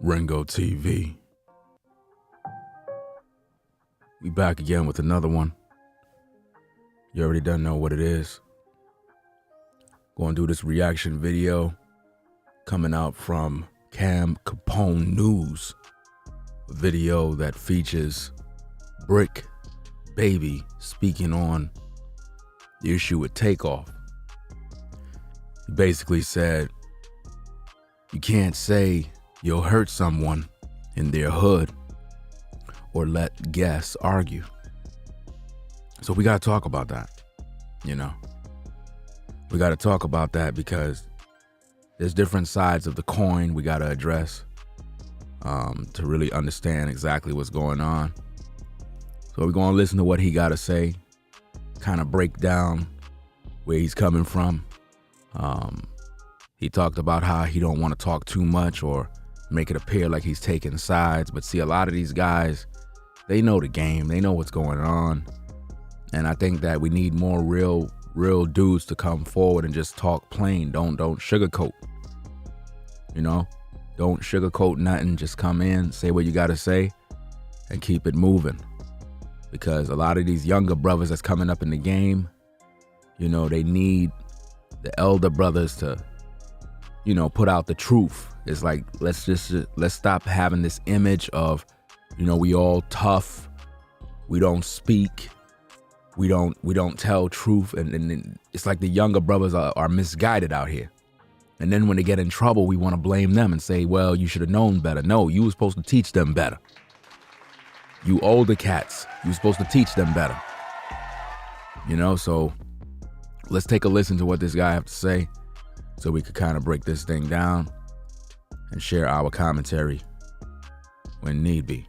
Ringo TV. We back again with another one. You already done know what it is. Going to do this reaction video coming out from Cam Capone News. A video that features BRICC Baby speaking on the issue with Takeoff. He basically said, you can't say you'll hurt someone in their hood or let guests argue. So we got to talk about that, you know. We got to talk about that because there's different sides of the coin we got to address to really understand exactly what's going on. So we're going to listen to what he got to say, kind of break down where he's coming from. He talked about how he don't want to talk too much or make it appear like he's taking sides. But see, a lot of these guys, they know the game. They know what's going on. And I think that we need more real dudes to come forward and just talk plain. Don't sugarcoat. You know, don't sugarcoat nothing. Just come in, say what you got to say, and keep it moving. Because a lot of these younger brothers that's coming up in the game, you know, they need the elder brothers to, you know, put out the truth. It's like, let's stop having this image of, you know, we all tough, we don't speak, we don't tell truth, and it's like the younger brothers are misguided out here. And then when they get in trouble, we want to blame them and say, well, you should have known better. No, you were supposed to teach them better. You older cats, you were supposed to teach them better. You know, so let's take a listen to what this guy have to say so we could kind of break this thing down and share our commentary when need be.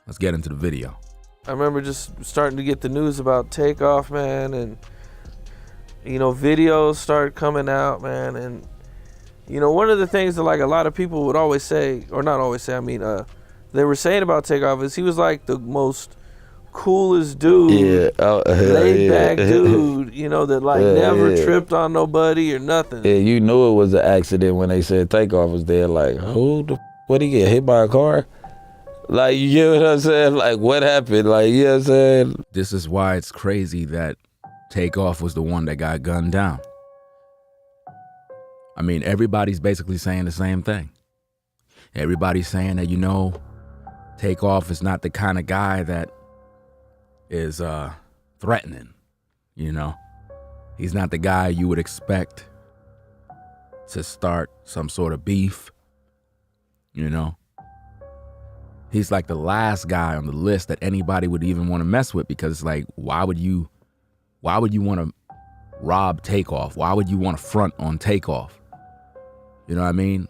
Let's get into the video. I remember just starting to get the news about Takeoff, man, and, you know, videos started coming out, man, and, you know, one of the things that, like, a lot of people would always say, or not always say, I mean, they were saying about Takeoff is he was, like, the most coolest dude, laid back dude, you know, that, like, never tripped on nobody or nothing. Yeah, you knew it was an accident when they said Takeoff was there, like, who the what he get hit by a car? Like, you know what I'm saying? Like, what happened? Like, you know what I'm saying? This is why it's crazy that Takeoff was the one that got gunned down. I mean, everybody's basically saying the same thing. Everybody's saying that, you know, Takeoff is not the kind of guy that is threatening, you know. He's not the guy you would expect to start some sort of beef, you know. He's like the last guy on the list that anybody would even want to mess with, because it's like, why would you want to rob Takeoff? Why would you want to front on Takeoff? You know what I mean?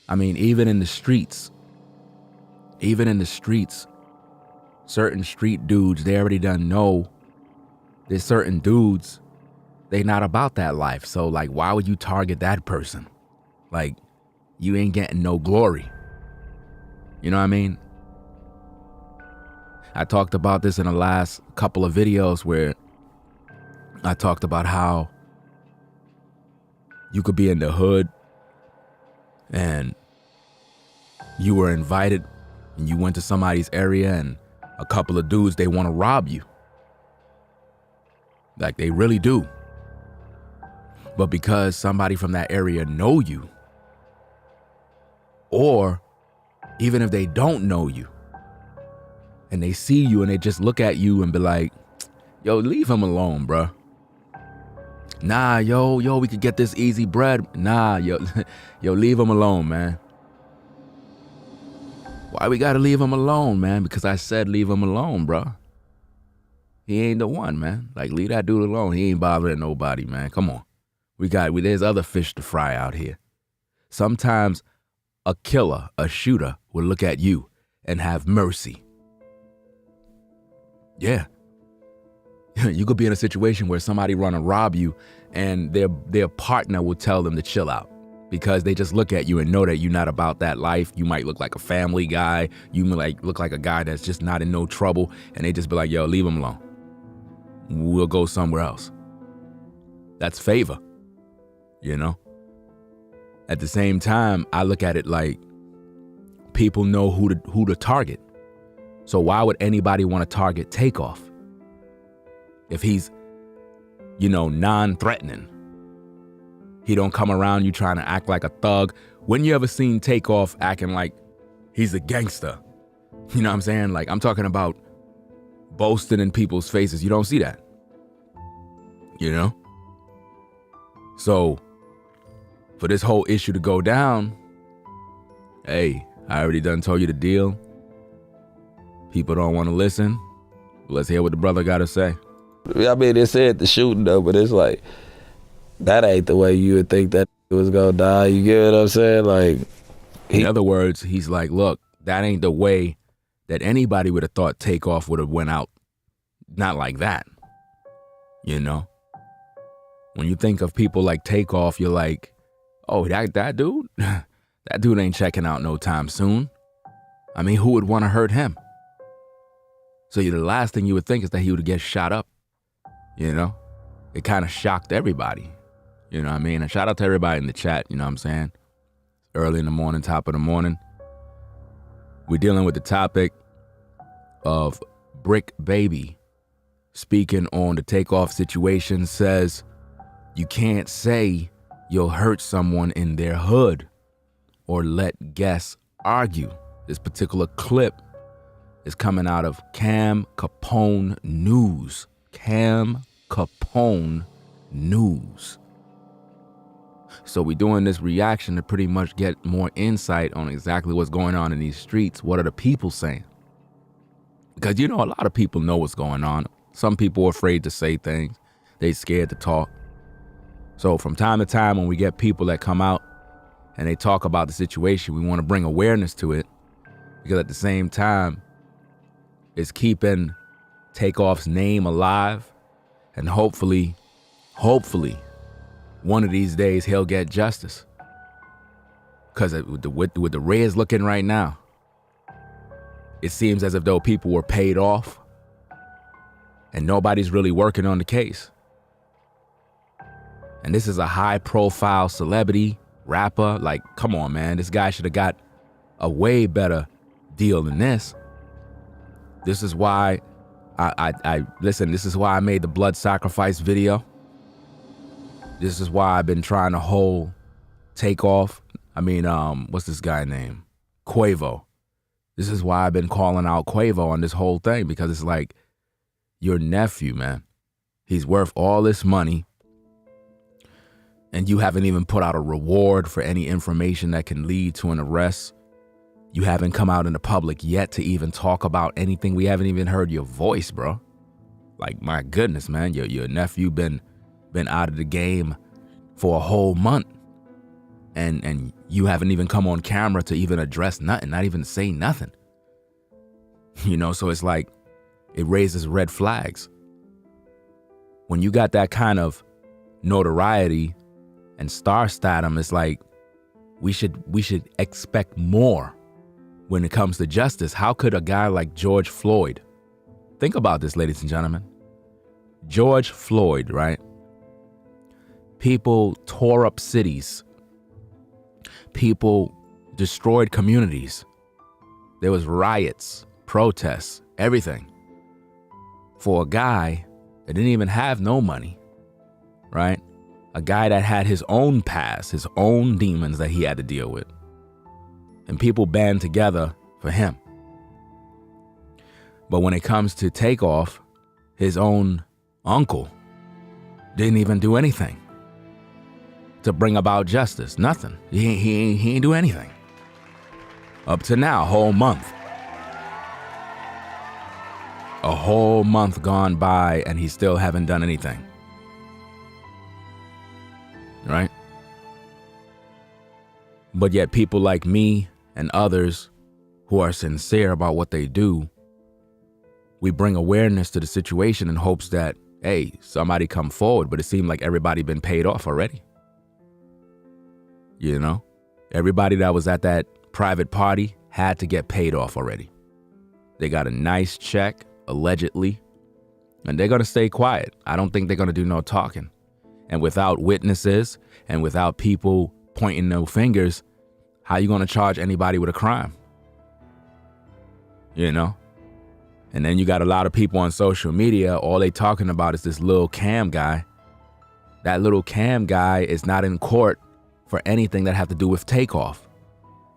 I mean, even in the streets, certain street dudes, they already done know there's certain dudes, they not about that life. So, like, why would you target that person? Like, you ain't getting no glory. You know what I mean? I talked about this in the last couple of videos where I talked about how you could be in the hood and you were invited and you went to somebody's area and a couple of dudes, they want to rob you. Like, they really do. But because somebody from that area know you, or even if they don't know you and they see you and they just look at you and be like, yo, leave him alone, bruh. Nah, yo, we could get this easy bread. Nah, yo, leave him alone, man. Why we gotta leave him alone, man? Because I said leave him alone, bruh. He ain't the one, man. Like, leave that dude alone. He ain't bothering nobody, man. Come on. There's other fish to fry out here. Sometimes a killer, a shooter, will look at you and have mercy. Yeah. You could be in a situation where somebody run and rob you and their partner will tell them to chill out because they just look at you and know that you're not about that life. You might look like a family guy. You might look like a guy that's just not in no trouble, and they just be like, yo, leave him alone. We'll go somewhere else. That's favor, you know? At the same time, I look at it like people know who to target. So why would anybody want to target Takeoff if he's, non-threatening? He don't come around you trying to act like a thug. When you ever seen Takeoff acting like he's a gangster? You know what I'm saying? Like, I'm talking about boasting in people's faces. You don't see that. So for this whole issue to go down, hey, I already done told you the deal. People don't want to listen. Let's hear what the brother got to say. I mean, they said the shooting though, but it's like, that ain't the way you would think that was gonna die. You get what I'm saying? Like, in other words, he's like, look, that ain't the way that anybody would have thought Takeoff would have went out. Not like that. When you think of people like Takeoff, you're like, oh, that dude? That dude ain't checking out no time soon. I mean, who would want to hurt him? So the last thing you would think is that he would get shot up. It kind of shocked everybody. You know what I mean? And shout out to everybody in the chat, you know what I'm saying? Early in the morning, top of the morning. We're dealing with the topic of BRICC Baby speaking on the Takeoff situation, says you can't say you'll hurt someone in their hood or let guests argue. This particular clip is coming out of Cam Capone News. Cam Capone News. So we're doing this reaction to pretty much get more insight on exactly what's going on in these streets. What are the people saying? Because, a lot of people know what's going on. Some people are afraid to say things. They scared to talk. So from time to time, when we get people that come out and they talk about the situation, we want to bring awareness to it. Because at the same time, it's keeping Takeoff's name alive. And hopefully, one of these days he'll get justice. Because with the way it's looking right now, it seems as if though people were paid off and nobody's really working on the case. And this is a high-profile celebrity, rapper. Like, come on, man. This guy should have got a way better deal than this. This is why this is why I made the blood sacrifice video. This is why I've been trying to hold Takeoff. What's this guy name? Quavo. This is why I've been calling out Quavo on this whole thing, because it's like, your nephew, man. He's worth all this money, and you haven't even put out a reward for any information that can lead to an arrest. You haven't come out in the public yet to even talk about anything. We haven't even heard your voice, bro. Like, my goodness, man. Your nephew been out of the game for a whole month. And you haven't even come on camera to even address nothing, not even say nothing. So it's like, it raises red flags. When you got that kind of notoriety and star stardom, it's like, we should expect more when it comes to justice. How could a guy like George Floyd, think about this, ladies and gentlemen. George Floyd, right? People tore up cities. People destroyed communities. There was riots, protests, everything. For a guy that didn't even have no money, right? A guy that had his own past, his own demons that he had to deal with. And people band together for him. But when it comes to Takeoff, his own uncle didn't even do anything to bring about justice. Nothing. He ain't do anything. Up to now, a whole month. A whole month gone by and he still haven't done anything. Right? But yet people like me and others who are sincere about what they do, we bring awareness to the situation in hopes that, hey, somebody come forward. But it seemed like everybody been paid off already. Everybody that was at that private party had to get paid off already. They got a nice check, allegedly, and they're going to stay quiet. I don't think they're going to do no talking. And without witnesses and without people pointing no fingers, how you going to charge anybody with a crime? You know? And then you got a lot of people on social media, all they talking about is this little Cam guy. That little Cam guy is not in court for anything that have to do with Takeoff.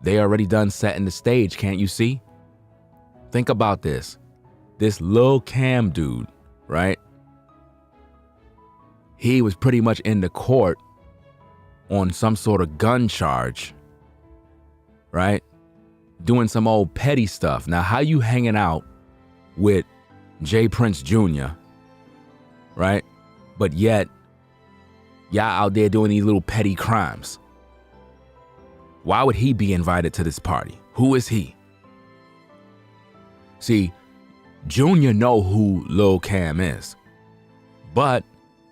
They already done setting the stage, can't you see? Think about this. This little Cam dude, right? He was pretty much in the court on some sort of gun charge, right? Doing some old petty stuff. Now, how you hanging out with J. Prince Jr., right? But yet, y'all out there doing these little petty crimes. Why would he be invited to this party? Who is he? See, Junior know who Lil Cam is, but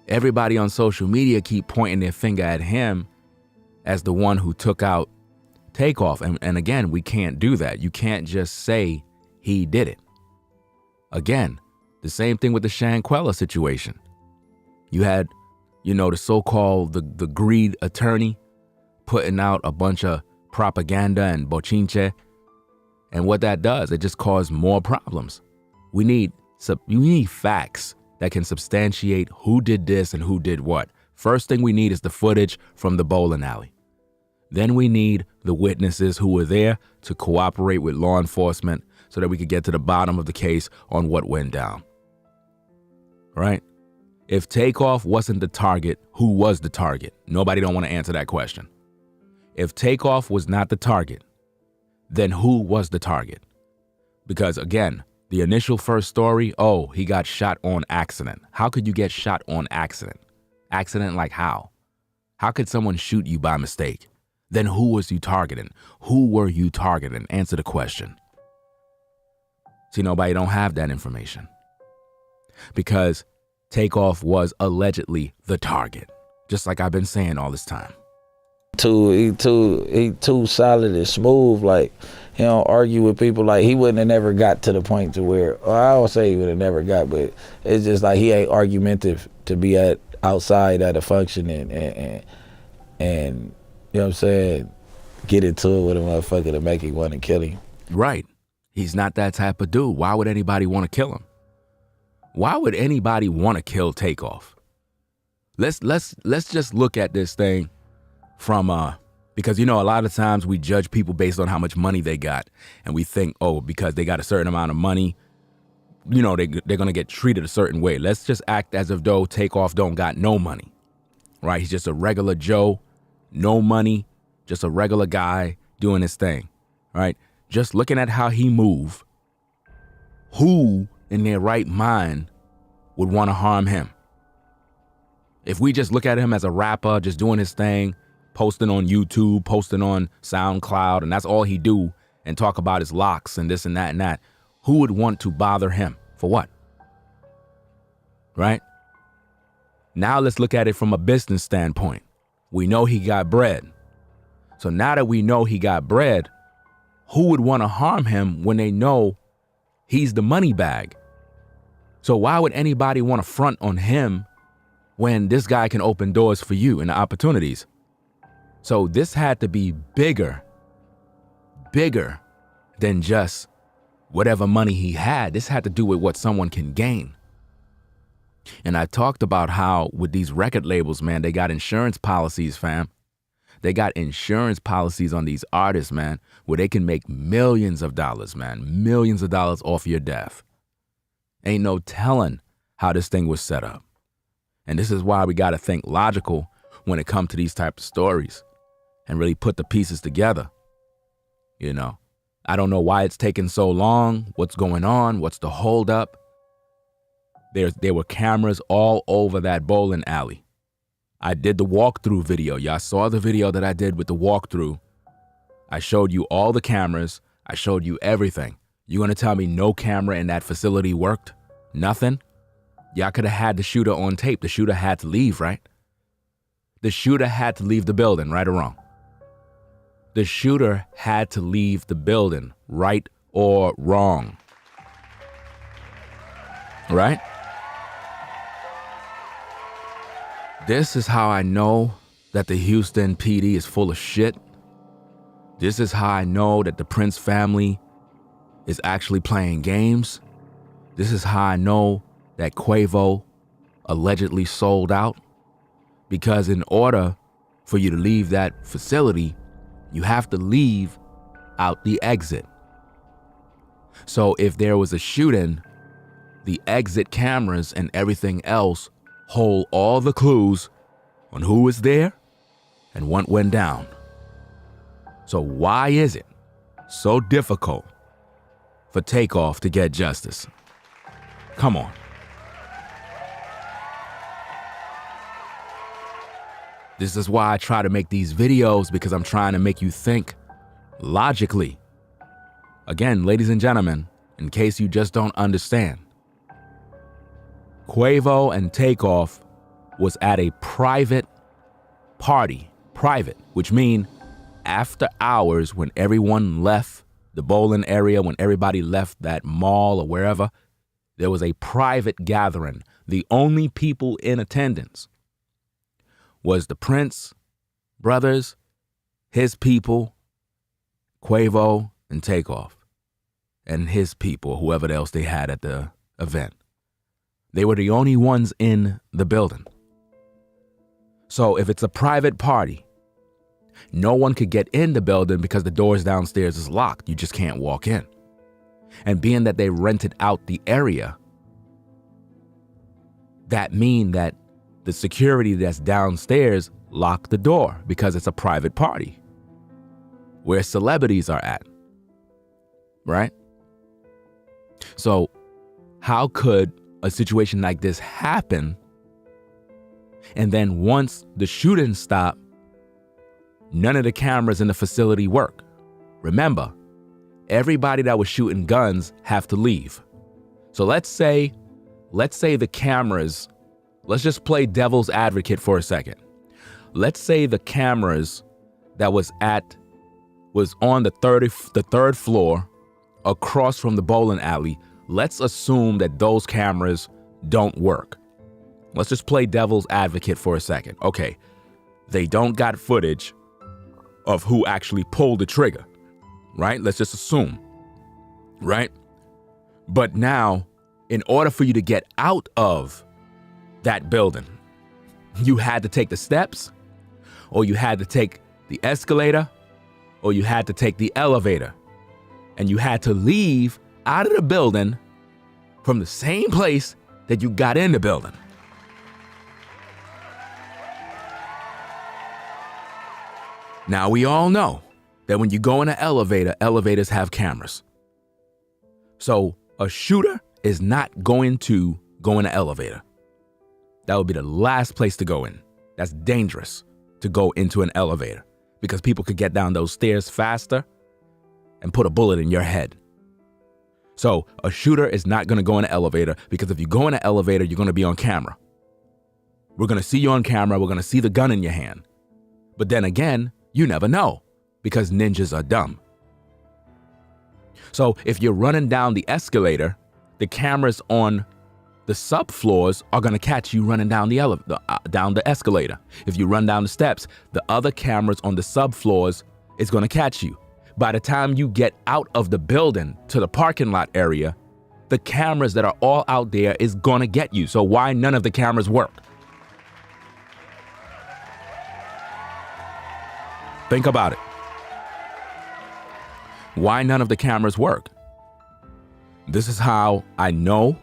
everybody on social media keep pointing their finger at him as the one who took out Takeoff. And again, we can't do that. You can't just say he did it. Again, the same thing with the Shanquella situation. You had, the so-called the greed attorney putting out a bunch of propaganda and bochinche. And what that does, it just causes more problems. We need facts that can substantiate who did this and who did what. First thing we need is the footage from the bowling alley. Then we need the witnesses who were there to cooperate with law enforcement so that we could get to the bottom of the case on what went down. Right? If Takeoff wasn't the target, who was the target? Nobody don't want to answer that question. If Takeoff was not the target, then who was the target? Because again, the initial first story, he got shot on accident. How could you get shot on accident? Accident like how? How could someone shoot you by mistake? Then who was you targeting? Who were you targeting? Answer the question. See, nobody don't have that information. Because Takeoff was allegedly the target. Just like I've been saying all this time. He too solid and smooth. Like, he don't argue with people. Like, he wouldn't have never got to the point to where, I don't say he would have never got, but it's just like he ain't argumentative to be outside at a function and you know what I'm saying, get into it with a motherfucker to make him want to kill him. Right. He's not that type of dude. Why would anybody want to kill him? Why would anybody want to kill Takeoff? Let's just look at this thing from because a lot of times we judge people based on how much money they got, and we think, because they got a certain amount of money, they're gonna get treated a certain way. Let's just act as if though Takeoff don't got no money, right? He's just a regular Joe, no money, just a regular guy doing his thing, right? Just looking at how he move, who in their right mind would want to harm him? If we just look at him as a rapper, just doing his thing, posting on YouTube, posting on SoundCloud, and that's all he do, and talk about his locks and this and that, who would want to bother him? For what? Right? Now let's look at it from a business standpoint. We know he got bread. So now that we know he got bread, who would want to harm him when they know he's the money bag? So why would anybody want to front on him when this guy can open doors for you and the opportunities? So this had to be bigger than just whatever money he had. This had to do with what someone can gain. And I talked about how with these record labels, man, they got insurance policies, fam. They got insurance policies on these artists, man, where they can make millions of dollars, man, millions of dollars off your death. Ain't no telling how this thing was set up. And this is why we got to think logical when it comes to these type of stories and really put the pieces together. I don't know why it's taking so long. What's going on? What's the holdup? There were cameras all over that bowling alley. I did the walkthrough video. Y'all saw the video that I did with the walkthrough. I showed you all the cameras. I showed you everything. You gonna tell me no camera in that facility worked? Nothing? Y'all could have had the shooter on tape. The shooter had to leave, right? The shooter had to leave the building, right or wrong? The shooter had to leave the building, right or wrong? Right? This is how I know that the Houston PD is full of shit. This is how I know that the Prince family is actually playing games. This is how I know that Quavo allegedly sold out. Because in order for you to leave that facility, you have to leave out the exit. So if there was a shooting, the exit cameras and everything else hold all the clues on who was there and what went down. So why is it so difficult for Takeoff to get justice? Come on. This is why I try to make these videos, because I'm trying to make you think logically. Again, ladies and gentlemen, in case you just don't understand, Quavo and Takeoff was at a private party. Private, which means after hours, when everyone left the bowling area, when everybody left that mall or wherever, there was a private gathering. The only people in attendance was the Prince brothers, his people, Quavo and Takeoff, and his people, whoever else they had at the event. They were the only ones in the building. So if it's a private party, no one could get in the building because the doors downstairs is locked. You just can't walk in. And being that they rented out the area, that mean that the security that's downstairs locked the door because it's a private party where celebrities are at, right? So how could a situation like this happen, and then once the shooting stopped, none of the cameras in the facility work? Remember, everybody that was shooting guns have to leave. So let's say the cameras, let's just play devil's advocate for a second. Let's say the cameras that was on the third floor across from the bowling alley. Let's assume that those cameras don't work. Let's just play devil's advocate for a second. Okay, they don't got footage of who actually pulled the trigger, right? Let's just assume, right? But now, in order for you to get out of that building, you had to take the steps, or you had to take the escalator, or you had to take the elevator, and you had to leave out of the building from the same place that you got in the building. Now we all know that when you go in an elevator, elevators have cameras. So a shooter is not going to go in an elevator. That would be the last place to go in. That's dangerous to go into an elevator because people could get down those stairs faster and put a bullet in your head. So a shooter is not going to go in an elevator, because if you go in an elevator, you're going to be on camera. We're going to see you on camera. We're going to see the gun in your hand. But then again, you never know, because ninjas are dumb. So if you're running down the escalator, the cameras on the subfloors are going to catch you running down down the escalator. If you run down the steps, the other cameras on the subfloors is going to catch you. By the time you get out of the building to the parking lot area, the cameras that are all out there is going to get you. So why none of the cameras work? Think about it. Why none of the cameras work? This is how I know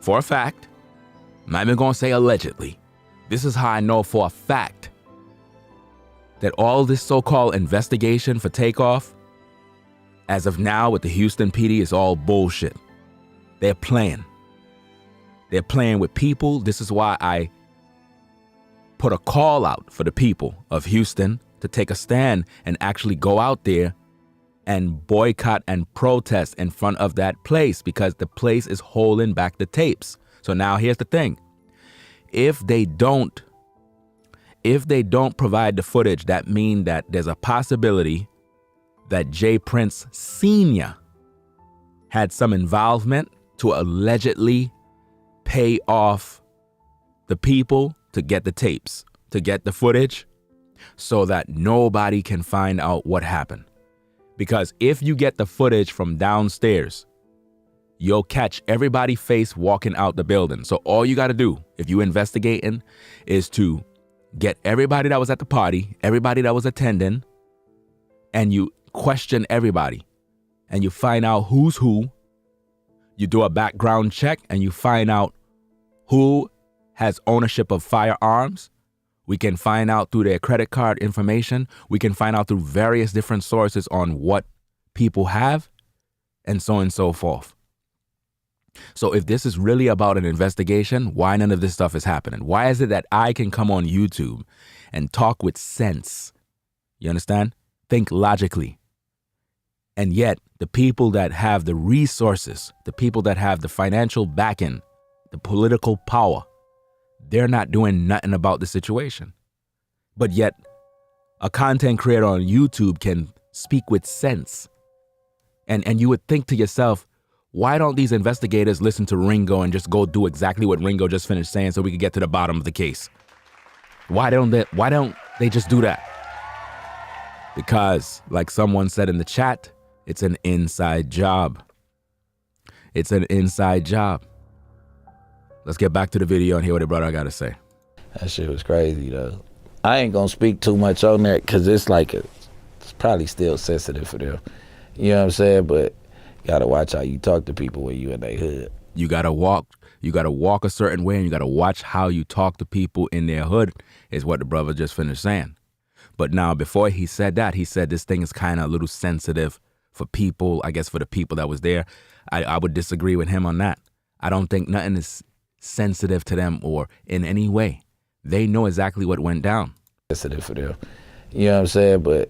for a fact. I'm not even going to say allegedly. This is how I know for a fact that all this so-called investigation for Takeoff, as of now with the Houston PD, is all bullshit. They're playing. They're playing with people. This is why I put a call out for the people of Houston to take a stand and actually go out there and boycott and protest in front of that place, because the place is holding back the tapes. So now here's the thing. If they don't provide the footage, that means that there's a possibility that J. Prince Sr. had some involvement to allegedly pay off the people to get the tapes, to get the footage. so that nobody can find out what happened. Because if you get the footage from downstairs, you'll catch everybody's face walking out the building. So all you got to do, if you're investigating, is to get everybody that was at the party, everybody that was attending, and you question everybody. And you find out who's who. You do a background check and you find out who has ownership of firearms. We can find out through their credit card information. We can find out through various different sources on what people have, and so on and so forth. So if this is really about an investigation, why none of this stuff is happening? Why is it that I can come on YouTube and talk with sense? You understand? Think logically. And yet the people that have the resources, the people that have the financial backing, the political power, they're not doing nothing about the situation. But yet a content creator on YouTube can speak with sense. And you would think to yourself, why don't these investigators listen to Ringo and just go do exactly what Ringo just finished saying so we can get to the bottom of the case? Why don't they just do that? Because, like someone said in the chat, it's an inside job. It's an inside job. Let's get back to the video and hear what the brother got to say. That shit was crazy, though. I ain't gonna speak too much on that because it's probably still sensitive for them. You know what I'm saying? But gotta watch how you talk to people when you in their hood. You gotta walk a certain way, and you gotta watch how you talk to people in their hood, is what the brother just finished saying. But now, before he said that, he said this thing is kind of a little sensitive for people, I guess for the people that was there. I would disagree with him on that. I don't think nothing is sensitive to them or in any way. They know exactly what went down. Sensitive for them. You know what I'm saying? But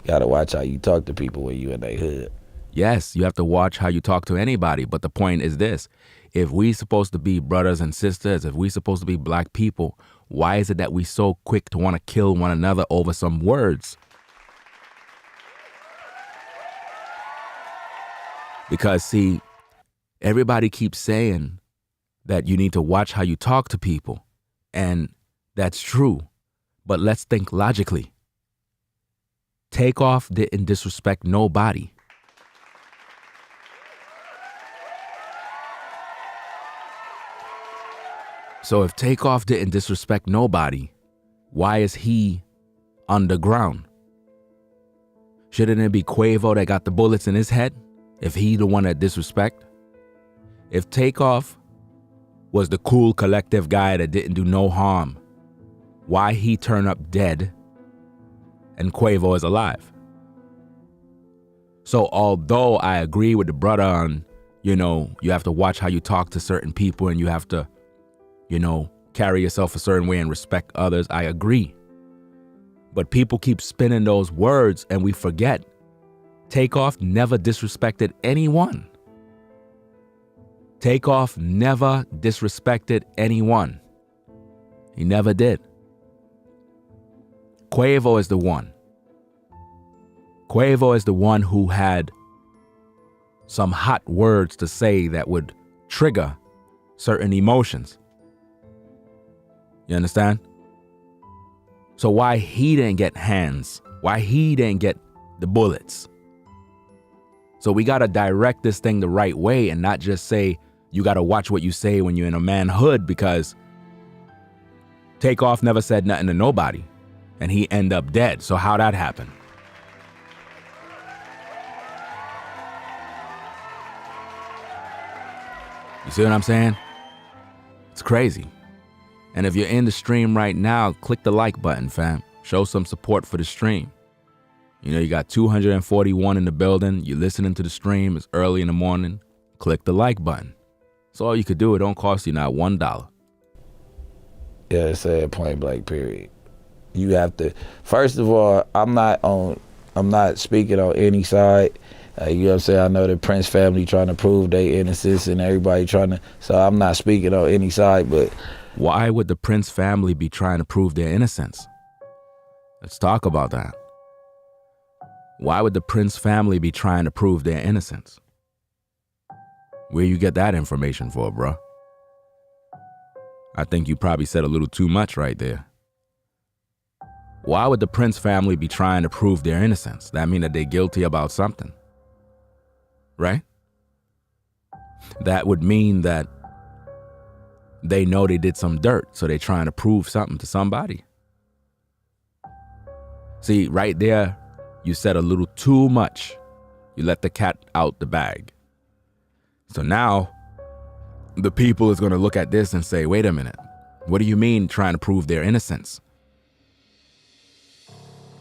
gotta watch how you talk to people when you in their hood. Yes, you have to watch how you talk to anybody. But the point is this. If we supposed to be brothers and sisters, if we supposed to be black people, why is it that we so quick to want to kill one another over some words? Because, see, everybody keeps saying that you need to watch how you talk to people. And that's true. But let's think logically. Takeoff didn't disrespect nobody. So if Takeoff didn't disrespect nobody, why is he underground? Shouldn't it be Quavo that got the bullets in his head if he the one that disrespect? If Takeoff was the cool collective guy that didn't do no harm, why he turn up dead and Quavo is alive? So although I agree with the brother on, you have to watch how you talk to certain people and you have to, carry yourself a certain way and respect others, I agree. But people keep spinning those words and we forget Takeoff never disrespected anyone. Takeoff never disrespected anyone. He never did. Quavo is the one. Quavo is the one who had some hot words to say that would trigger certain emotions. You understand? So why he didn't get hands? Why he didn't get the bullets? So we got to direct this thing the right way and not just say, you got to watch what you say when you're in a manhood, because Takeoff never said nothing to nobody and he end up dead. So how that happen? You see what I'm saying? It's crazy. And if you're in the stream right now, click the like button, fam. Show some support for the stream. You got 241 in the building. You're listening to the stream. It's early in the morning. Click the like button. That's all you could do. It don't cost you not $1. Yeah, it's a point blank period. You have to, first of all, I'm not speaking on any side. You know what I'm saying? I know the Prince family trying to prove their innocence and everybody so I'm not speaking on any side, but. Why would the Prince family be trying to prove their innocence? Let's talk about that. Why would the Prince family be trying to prove their innocence? Where you get that information for, bro? I think you probably said a little too much right there. Why would the Prince family be trying to prove their innocence? That mean that they're guilty about something, right? That would mean that they know they did some dirt, so they're trying to prove something to somebody. See, right there, you said a little too much. You let the cat out the bag. So now the people is going to look at this and say, wait a minute, what do you mean trying to prove their innocence?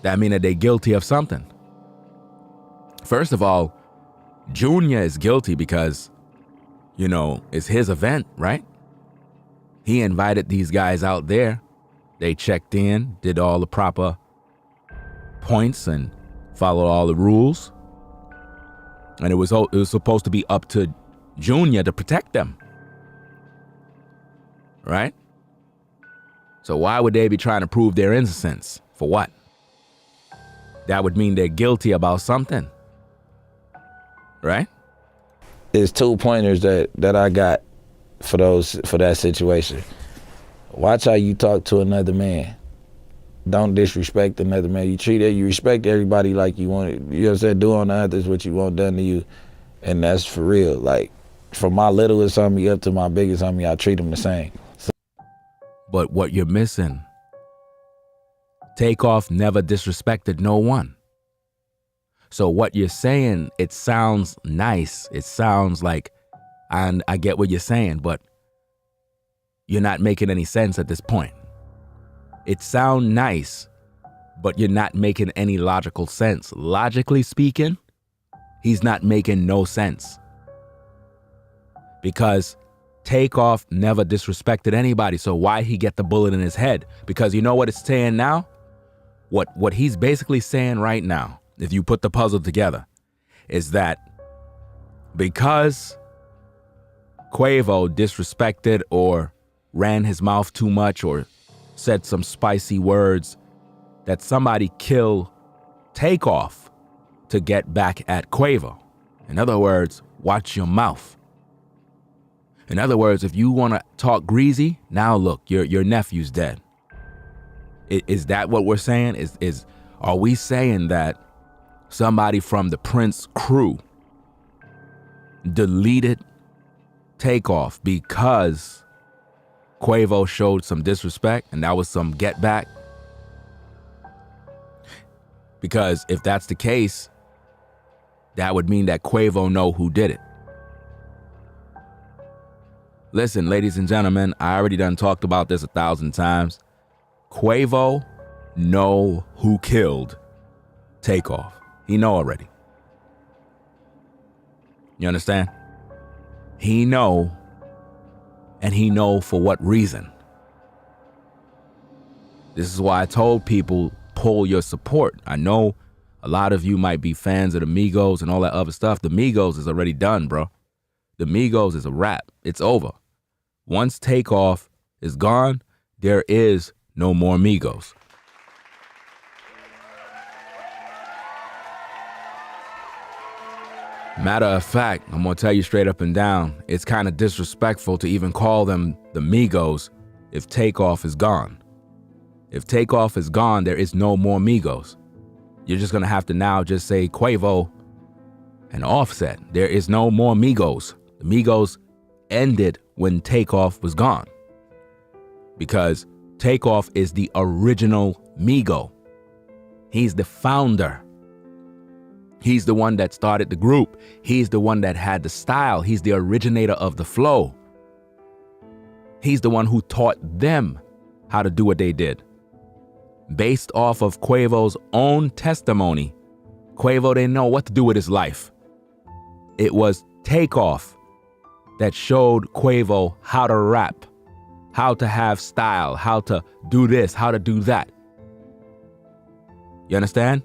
That mean that they're guilty of something. First of all, Junior is guilty because, it's his event, right? He invited these guys out there. They checked in, did all the proper points and followed all the rules. And it was supposed to be up to Junior to protect them. Right? So why would they be trying to prove their innocence? For what? That would mean they're guilty about something. Right? There's 2 pointers that I got for that situation. Watch how you talk to another man. Don't disrespect another man. You respect everybody like you want it. You know what I'm saying? Do on others what you want done to you. And that's for real. Like, from my littlest homie up to my biggest homie, I treat them the same. But what you're missing, Takeoff never disrespected no one. So what you're saying, it sounds nice. It sounds like, and I get what you're saying, but you're not making any sense at this point. It sounds nice, but you're not making any logical sense. Logically speaking, he's not making no sense. Because Takeoff never disrespected anybody, so why he get the bullet in his head? Because you know what it's saying now? What he's basically saying right now, if you put the puzzle together, is that because Quavo disrespected or ran his mouth too much or said some spicy words, that somebody kill Takeoff to get back at Quavo. In other words, watch your mouth. In other words, if you want to talk greasy, now look, your nephew's dead. Is that what we're saying? Are we saying that somebody from the Prince crew deleted Takeoff because Quavo showed some disrespect and that was some get back? Because if that's the case, that would mean that Quavo know who did it. Listen, ladies and gentlemen, I already done talked about this 1,000 times. Quavo know who killed Takeoff. He know already. You understand? He know, and he know for what reason. This is why I told people, pull your support. I know a lot of you might be fans of the Migos and all that other stuff. The Migos is already done, bro. The Migos is a wrap. It's over. Once Takeoff is gone, there is no more Migos. Matter of fact, I'm gonna tell you straight up and down, it's kind of disrespectful to even call them the Migos if Takeoff is gone. If Takeoff is gone, there is no more Migos. You're just gonna have to now just say Quavo and Offset. There is no more Migos. The Migos ended when Takeoff was gone. Because Takeoff is the original Migo. He's the founder. He's the one that started the group. He's the one that had the style. He's the originator of the flow. He's the one who taught them how to do what they did. Based off of Quavo's own testimony, Quavo didn't know what to do with his life. It was Takeoff that showed Quavo how to rap, how to have style, how to do this, how to do that. You understand?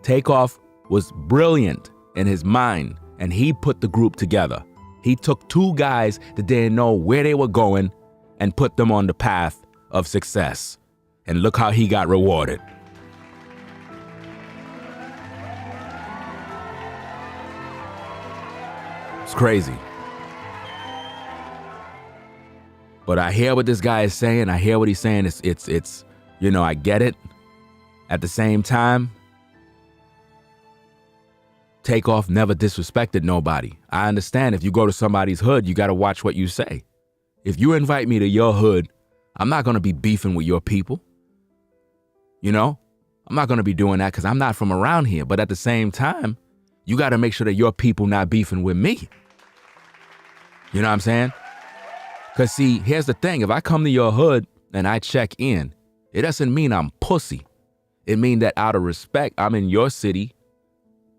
Takeoff was brilliant in his mind, and he put the group together. He took two guys that didn't know where they were going and put them on the path of success. And look how he got rewarded. It's crazy. But I hear what this guy is saying. I hear what he's saying. It's I get it. At the same time, Takeoff never disrespected nobody. I understand if you go to somebody's hood, you got to watch what you say. If you invite me to your hood, I'm not going to be beefing with your people. You know, I'm not going to be doing that because I'm not from around here. But at the same time, you got to make sure that your people not beefing with me. You know what I'm saying? Because see, here's the thing. If I come to your hood and I check in, it doesn't mean I'm pussy. It means that out of respect, I'm in your city,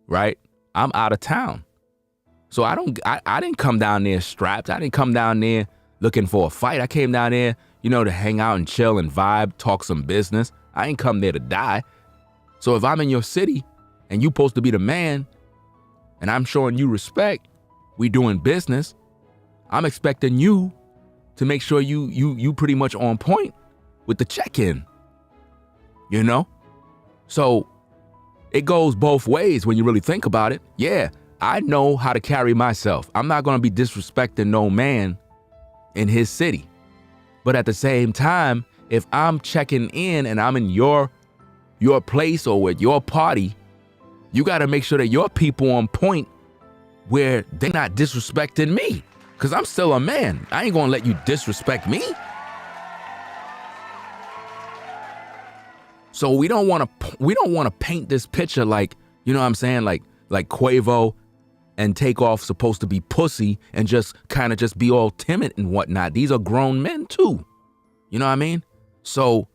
right? I'm out of town. So I didn't come down there strapped. I didn't come down there looking for a fight. I came down there, you know, to hang out and chill and vibe, talk some business. I ain't come there to die. So if I'm in your city and you supposed to be the man and I'm showing you respect, we doing business, I'm expecting you to make sure you pretty much on point with the check-in, you know? So it goes both ways when you really think about it. Yeah, I know how to carry myself. I'm not going to be disrespecting no man in his city. But at the same time, if I'm checking in and I'm in your place or with your party, you got to make sure that your people on point where they're not disrespecting me. Because I'm still a man. I ain't going to let you disrespect me. So we don't want to paint this picture like, you know what I'm saying? Like Quavo and Takeoff supposed to be pussy and just kind of just be all timid and whatnot. These are grown men too. You know what I mean? So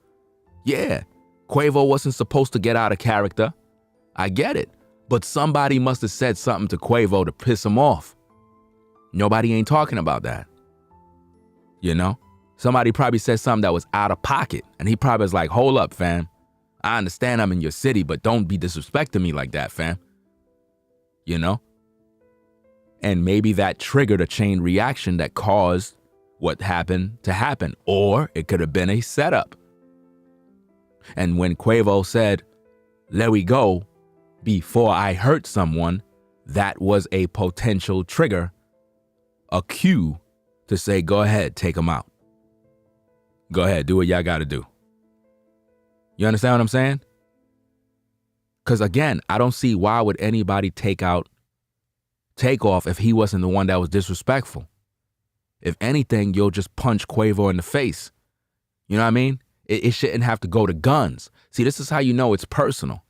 yeah, Quavo wasn't supposed to get out of character. I get it. But somebody must have said something to Quavo to piss him off. Nobody ain't talking about that. You know? Somebody probably said something that was out of pocket. And he probably was like, hold up, fam. I understand I'm in your city, but don't be disrespecting me like that, fam. You know? And maybe that triggered a chain reaction that caused what happened to happen. Or it could have been a setup. And when Quavo said, let we go before I hurt someone, that was a potential trigger, a cue to say, go ahead, take them out. Go ahead, do what y'all got to do. You understand what I'm saying? Because again, I don't see why would anybody take out Takeoff if he wasn't the one that was disrespectful. If anything, you'll just punch Quavo in the face. You know what I mean? It shouldn't have to go to guns. See, this is how you know it's personal.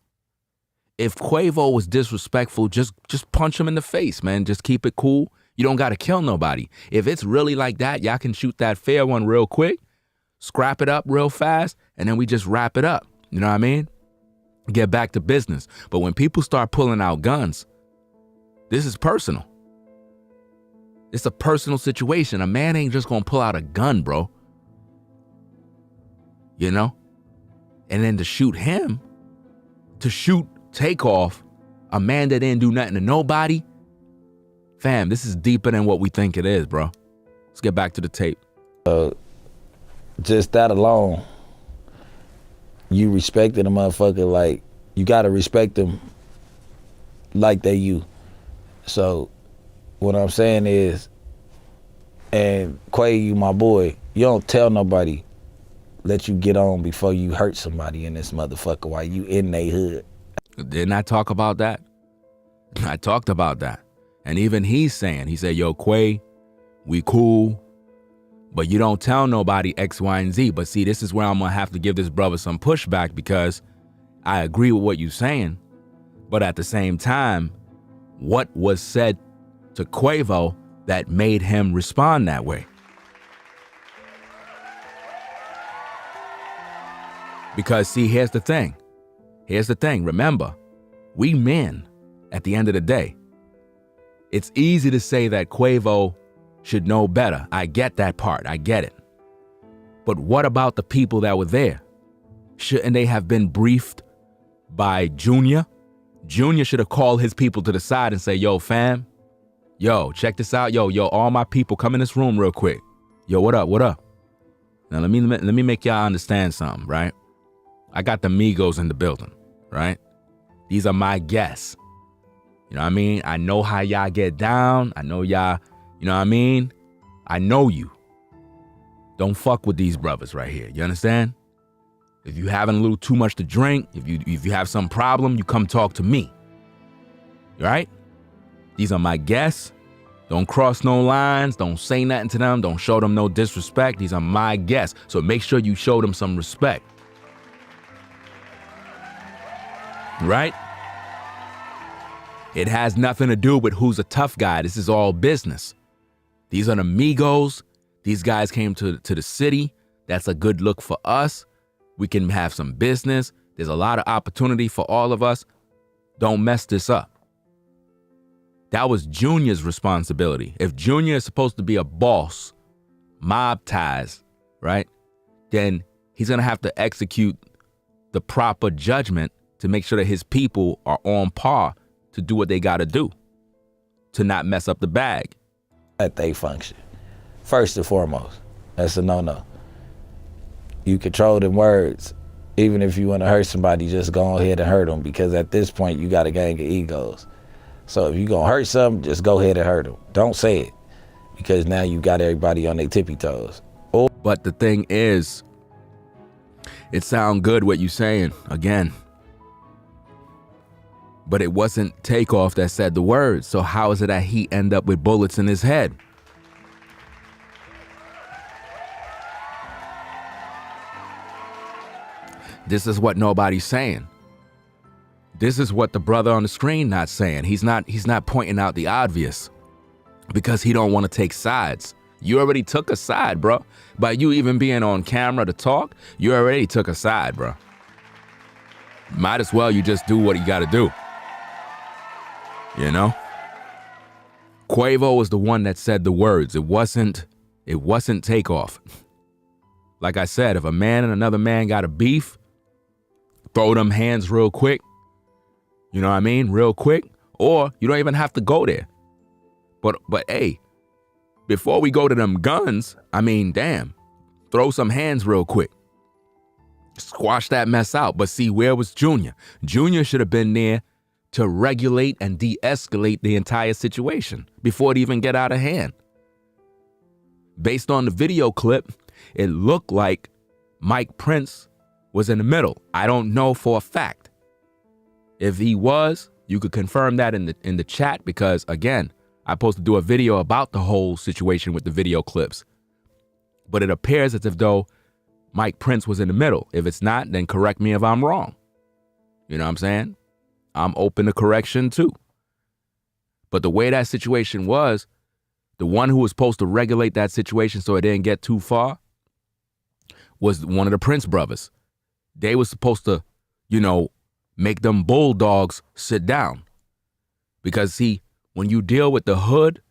If Quavo was disrespectful, just punch him in the face, man. Just keep it cool. You don't got to kill nobody. If it's really like that, y'all can shoot that fair one real quick, scrap it up real fast, and then we just wrap it up. You know what I mean? Get back to business. But when people start pulling out guns, this is personal. It's a personal situation. A man ain't just going to pull out a gun, bro. You know? And then to shoot him, to shoot Takeoff, a man that didn't do nothing to nobody, fam, this is deeper than what we think it is, bro. Let's get back to the tape. Just that alone, you respected a motherfucker like, you gotta respect them like they you. So what I'm saying is, and Quay, you my boy, you don't tell nobody, let you get on before you hurt somebody in this motherfucker while you in they hood. Didn't I talk about that? I talked about that. And even he's saying, he said, yo, Quay, we cool, but you don't tell nobody X, Y, and Z. But see, this is where I'm going to have to give this brother some pushback because I agree with what you're saying. But at the same time, what was said to Quavo that made him respond that way? Because see, here's the thing. Remember, we men, at the end of the day, it's easy to say that Quavo should know better. I get that part. I get it. But what about the people that were there? Shouldn't they have been briefed by Junior? Junior should have called his people to the side and say, yo, fam, yo, check this out. Yo, all my people, come in this room real quick. Yo, what up? Now, let me make y'all understand something, right? I got the Migos in the building, right? These are my guests. You know what I mean? I know how y'all get down. I know y'all, you know what I mean? I know you. Don't fuck with these brothers right here. You understand? If you having a little too much to drink, if you have some problem, you come talk to me. Right? These are my guests. Don't cross no lines. Don't say nothing to them. Don't show them no disrespect. These are my guests. So make sure you show them some respect. Right? It has nothing to do with who's a tough guy. This is all business. These are the Migos. These guys came to the city. That's a good look for us. We can have some business. There's a lot of opportunity for all of us. Don't mess this up. That was Junior's responsibility. If Junior is supposed to be a boss, mob ties, right? Then he's going to have to execute the proper judgment to make sure that his people are on par to do what they got to do, to not mess up the bag. That they function. First and foremost, that's a no-no. You control them words. Even if you want to hurt somebody, just go ahead and hurt them, because at this point, you got a gang of egos. So if you're going to hurt something, just go ahead and hurt them. Don't say it, because now you got everybody on their tippy toes. But the thing is, it sound good what you saying, again. But it wasn't Takeoff that said the words. So how is it that he end up with bullets in his head? This is what nobody's saying. This is what the brother on the screen not saying. He's not pointing out the obvious, because he don't want to take sides. You already took a side, bro. By you even being on camera to talk, you already took a side, bro. Might as well you just do what you got to do. You know? Quavo was the one that said the words. It wasn't Takeoff. Like I said, if a man and another man got a beef, throw them hands real quick. You know what I mean? Real quick. Or you don't even have to go there. But hey, before we go to them guns, I mean, damn, throw some hands real quick. Squash that mess out. But see, where was Junior? Junior should have been there to regulate and de-escalate the entire situation before it even get out of hand. Based on the video clip, it looked like Mike Prince was in the middle. I don't know for a fact. If he was, you could confirm that in the chat, because again, I'm supposed to do a video about the whole situation with the video clips. But it appears as if though Mike Prince was in the middle. If it's not, then correct me if I'm wrong. You know what I'm saying? I'm open to correction too. But the way that situation was, the one who was supposed to regulate that situation so it didn't get too far was one of the Prince brothers. They were supposed to, make them bulldogs sit down. Because see, when you deal with the hood,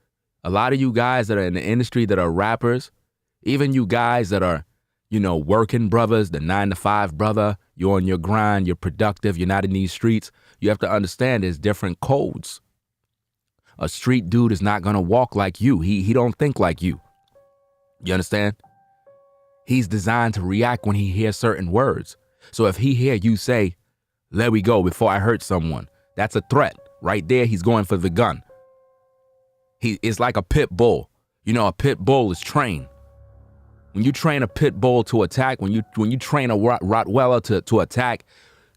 a lot of you guys that are in the industry that are rappers, even you guys that are, working brothers, the 9-to-5 brother, you're on your grind, you're productive, you're not in these streets, you have to understand there's different codes. A street dude is not going to walk like you. He don't think like you. You understand? He's designed to react when he hears certain words. So if he hear you say, "Let me go before I hurt someone," that's a threat. Right there, he's going for the gun. He is like a pit bull. A pit bull is trained. When you train a pit bull to attack, when you train a Rottweiler to attack,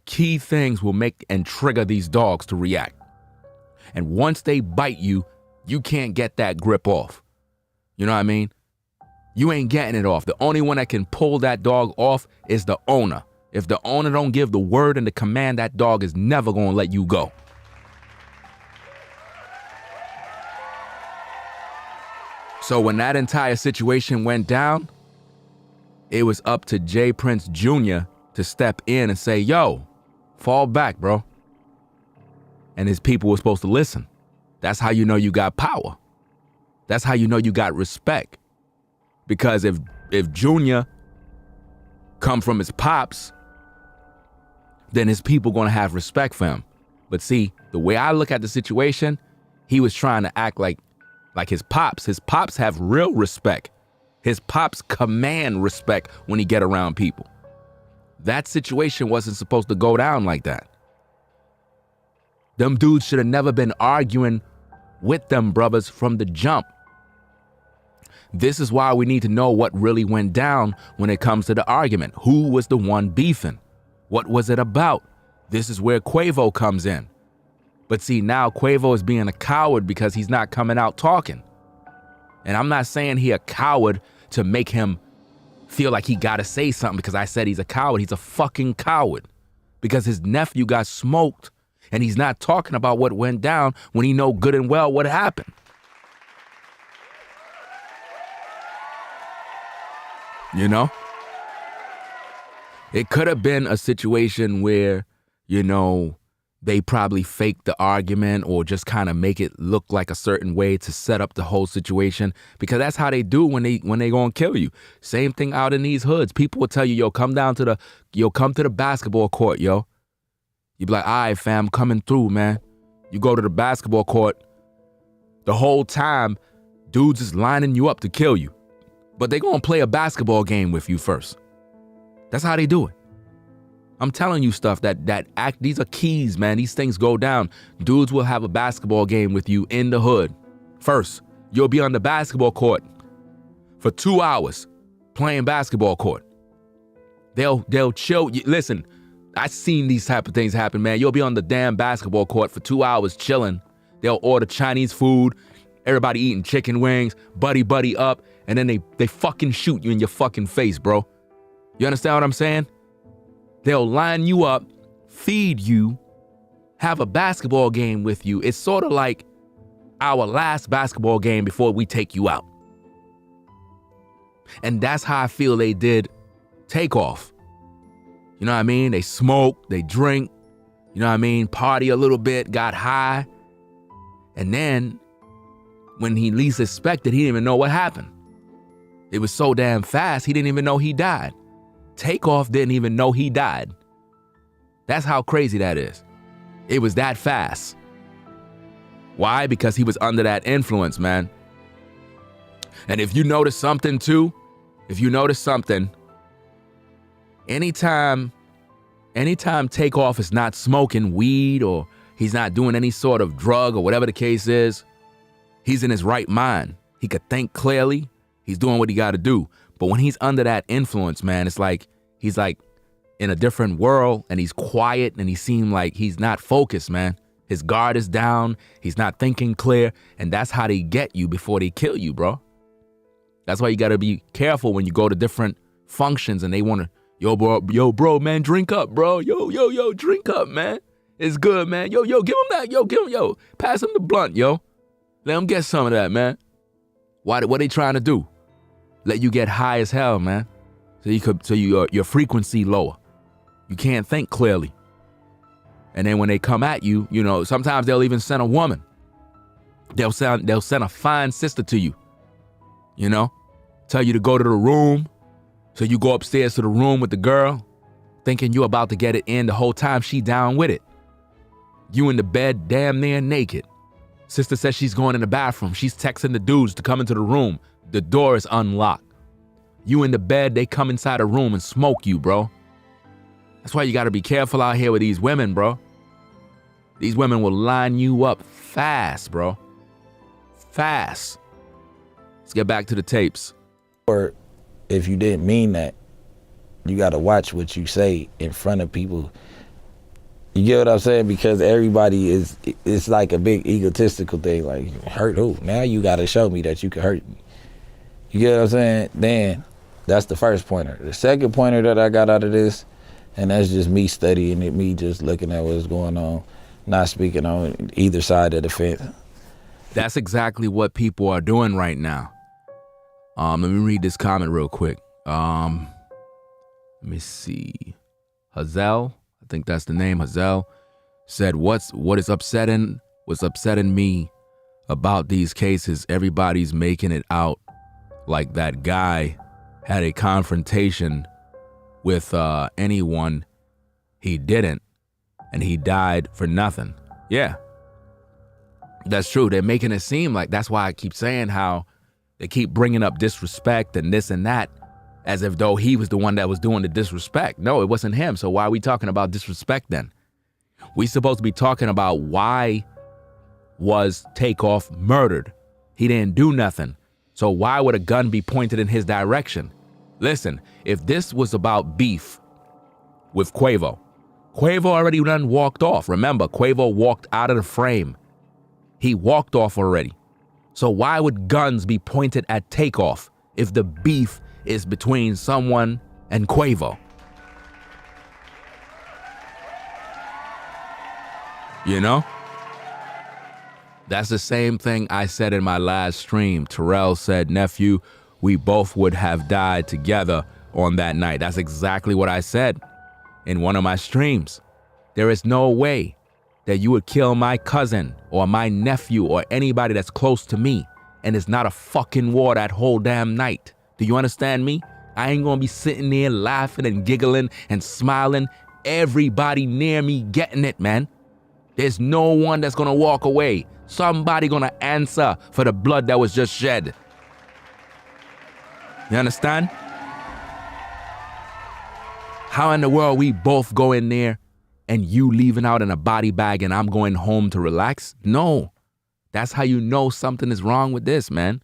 key things will make and trigger these dogs to react. And once they bite you, you can't get that grip off. You know what I mean? You ain't getting it off. The only one that can pull that dog off is the owner. If the owner don't give the word and the command, that dog is never going to let you go. So when that entire situation went down, it was up to J. Prince Jr. to step in and say, "Yo, fall back, bro." And his people were supposed to listen. That's how you know you got power. That's how you know you got respect. Because if Junior come from his pops, then his people gonna have respect for him. But see, the way I look at the situation, he was trying to act like his pops. His pops have real respect. His pops command respect when he get around people. That situation wasn't supposed to go down like that. Them dudes should have never been arguing with them brothers from the jump. This is why we need to know what really went down when it comes to the argument. Who was the one beefing? What was it about? This is where Quavo comes in. But see, now Quavo is being a coward because he's not coming out talking. And I'm not saying he a coward to make him feel like he gotta say something because I said he's a coward. He's a fucking coward because his nephew got smoked and he's not talking about what went down when he know good and well what happened. You know? It could have been a situation where, you know, they probably faked the argument or just kind of make it look like a certain way to set up the whole situation, because that's how they do when they gonna kill you. Same thing out in these hoods. People will tell you, yo, come to the basketball court, yo. You be like, all right, fam, coming through, man. You go to the basketball court. The whole time, dudes is lining you up to kill you. But they gonna play a basketball game with you first. That's how they do it. I'm telling you stuff these are keys, man. These things go down. Dudes will have a basketball game with you in the hood. First, you'll be on the basketball court for 2 hours playing basketball court. They'll chill. Listen, I've seen these type of things happen, man. You'll be on the damn basketball court for 2 hours chilling. They'll order Chinese food, everybody eating chicken wings, buddy up, and then they fucking shoot you in your fucking face, bro. You understand what I'm saying? They'll line you up, feed you, have a basketball game with you. It's sort of like our last basketball game before we take you out. And that's how I feel they did Takeoff. You know what I mean? They smoke, they drink, you know what I mean? Party a little bit, got high. And then when he least expected, he didn't even know what happened. It was so damn fast, he didn't even know he died. Takeoff didn't even know he died. That's how crazy that is. It was that fast. Why? Because he was under that influence, man. And if you notice something too, anytime Takeoff is not smoking weed or he's not doing any sort of drug or whatever the case is, he's in his right mind. He could think clearly. He's doing what he got to do. But when he's under that influence, man, it's like he's like in a different world and he's quiet and he seems like he's not focused, man. His guard is down. He's not thinking clear. And that's how they get you before they kill you, bro. That's why you got to be careful when you go to different functions and they want to, yo, bro, man, drink up, bro. Yo, drink up, man. It's good, man. Yo, give him that. Yo, pass him the blunt, yo. Let him get some of that, man. What they trying to do? Let you get high as hell, man. So your frequency lower. You can't think clearly. And then when they come at you, you know, sometimes they'll even send a woman. They'll send a fine sister to you. You know, tell you to go to the room. So you go upstairs to the room with the girl, thinking you're about to get it in. The whole time she down with it. You in the bed, damn near naked. Sister says she's going in the bathroom. She's texting the dudes to come into the room. The door is unlocked. You in the bed, they come inside a room and smoke you, bro. That's why you got to be careful out here with these women, bro. These women will line you up fast, bro. Fast. Let's get back to the tapes. Or if you didn't mean that, you got to watch what you say in front of people. You get what I'm saying? Because everybody it's like a big egotistical thing. Like, hurt who? Now you got to show me that you can hurt me. You get what I'm saying? Then that's the first pointer. The second pointer that I got out of this, and that's just me studying it, me just looking at what's going on, not speaking on either side of the fence. That's exactly what people are doing right now. Let me read this comment real quick. Let me see. Hazel, I think that's the name. Hazel said, what is upsetting me about these cases, everybody's making it out like that guy had a confrontation with anyone. He didn't, and he died for nothing. Yeah, that's true. They're making it seem like, that's why I keep saying how they keep bringing up disrespect and this and that, as if though he was the one that was doing the disrespect. No, it wasn't him. So why are we talking about disrespect then? We supposed to be talking about why was Takeoff murdered? He didn't do nothing. So why would a gun be pointed in his direction? Listen, if this was about beef with Quavo, Quavo already done walked off. Remember, Quavo walked out of the frame. He walked off already. So why would guns be pointed at Takeoff if the beef is between someone and Quavo? You know? That's the same thing I said in my last stream. Terrell said, nephew, we both would have died together on that night. That's exactly what I said in one of my streams. There is no way that you would kill my cousin or my nephew or anybody that's close to me, and it's not a fucking war that whole damn night. Do you understand me? I ain't gonna be sitting there laughing and giggling and smiling. Everybody near me getting it, man. There's no one that's gonna walk away. Somebody gonna answer for the blood that was just shed. You understand? How in the world we both go in there and you leaving out in a body bag and I'm going home to relax? No. That's how you know something is wrong with this, man.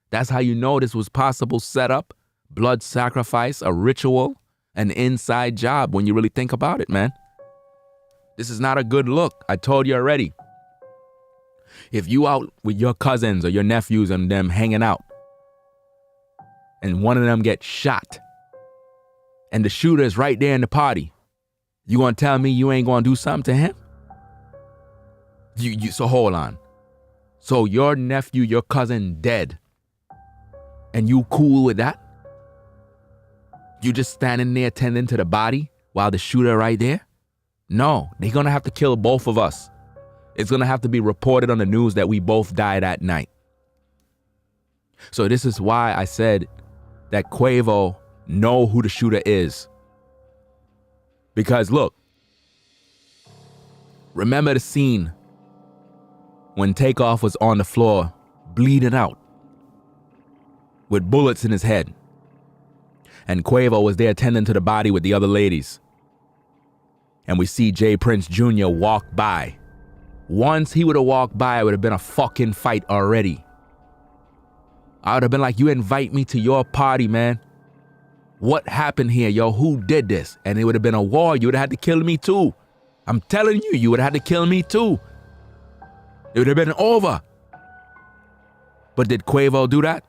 That's how you know this was possible setup, blood sacrifice, a ritual, an inside job when you really think about it, man. This is not a good look. I told you already. If you out with your cousins or your nephews and them hanging out, and one of them gets shot, and the shooter is right there in the party, you gonna tell me you ain't gonna do something to him? So hold on. So your nephew, your cousin dead, and you cool with that? You just standing there tending to the body while the shooter right there? No, they're gonna have to kill both of us. It's gonna have to be reported on the news that we both died that night. So this is why I said that Quavo know who the shooter is. Because look, remember the scene when Takeoff was on the floor bleeding out with bullets in his head, and Quavo was there tending to the body with the other ladies, and we see J. Prince Jr. walk by. Once he would have walked by, it would have been a fucking fight already. I would have been like, you invite me to your party, man. What happened here, yo? Who did this? And it would have been a war. You would have had to kill me too. I'm telling you, you would have had to kill me too. It would have been over. But did Quavo do that?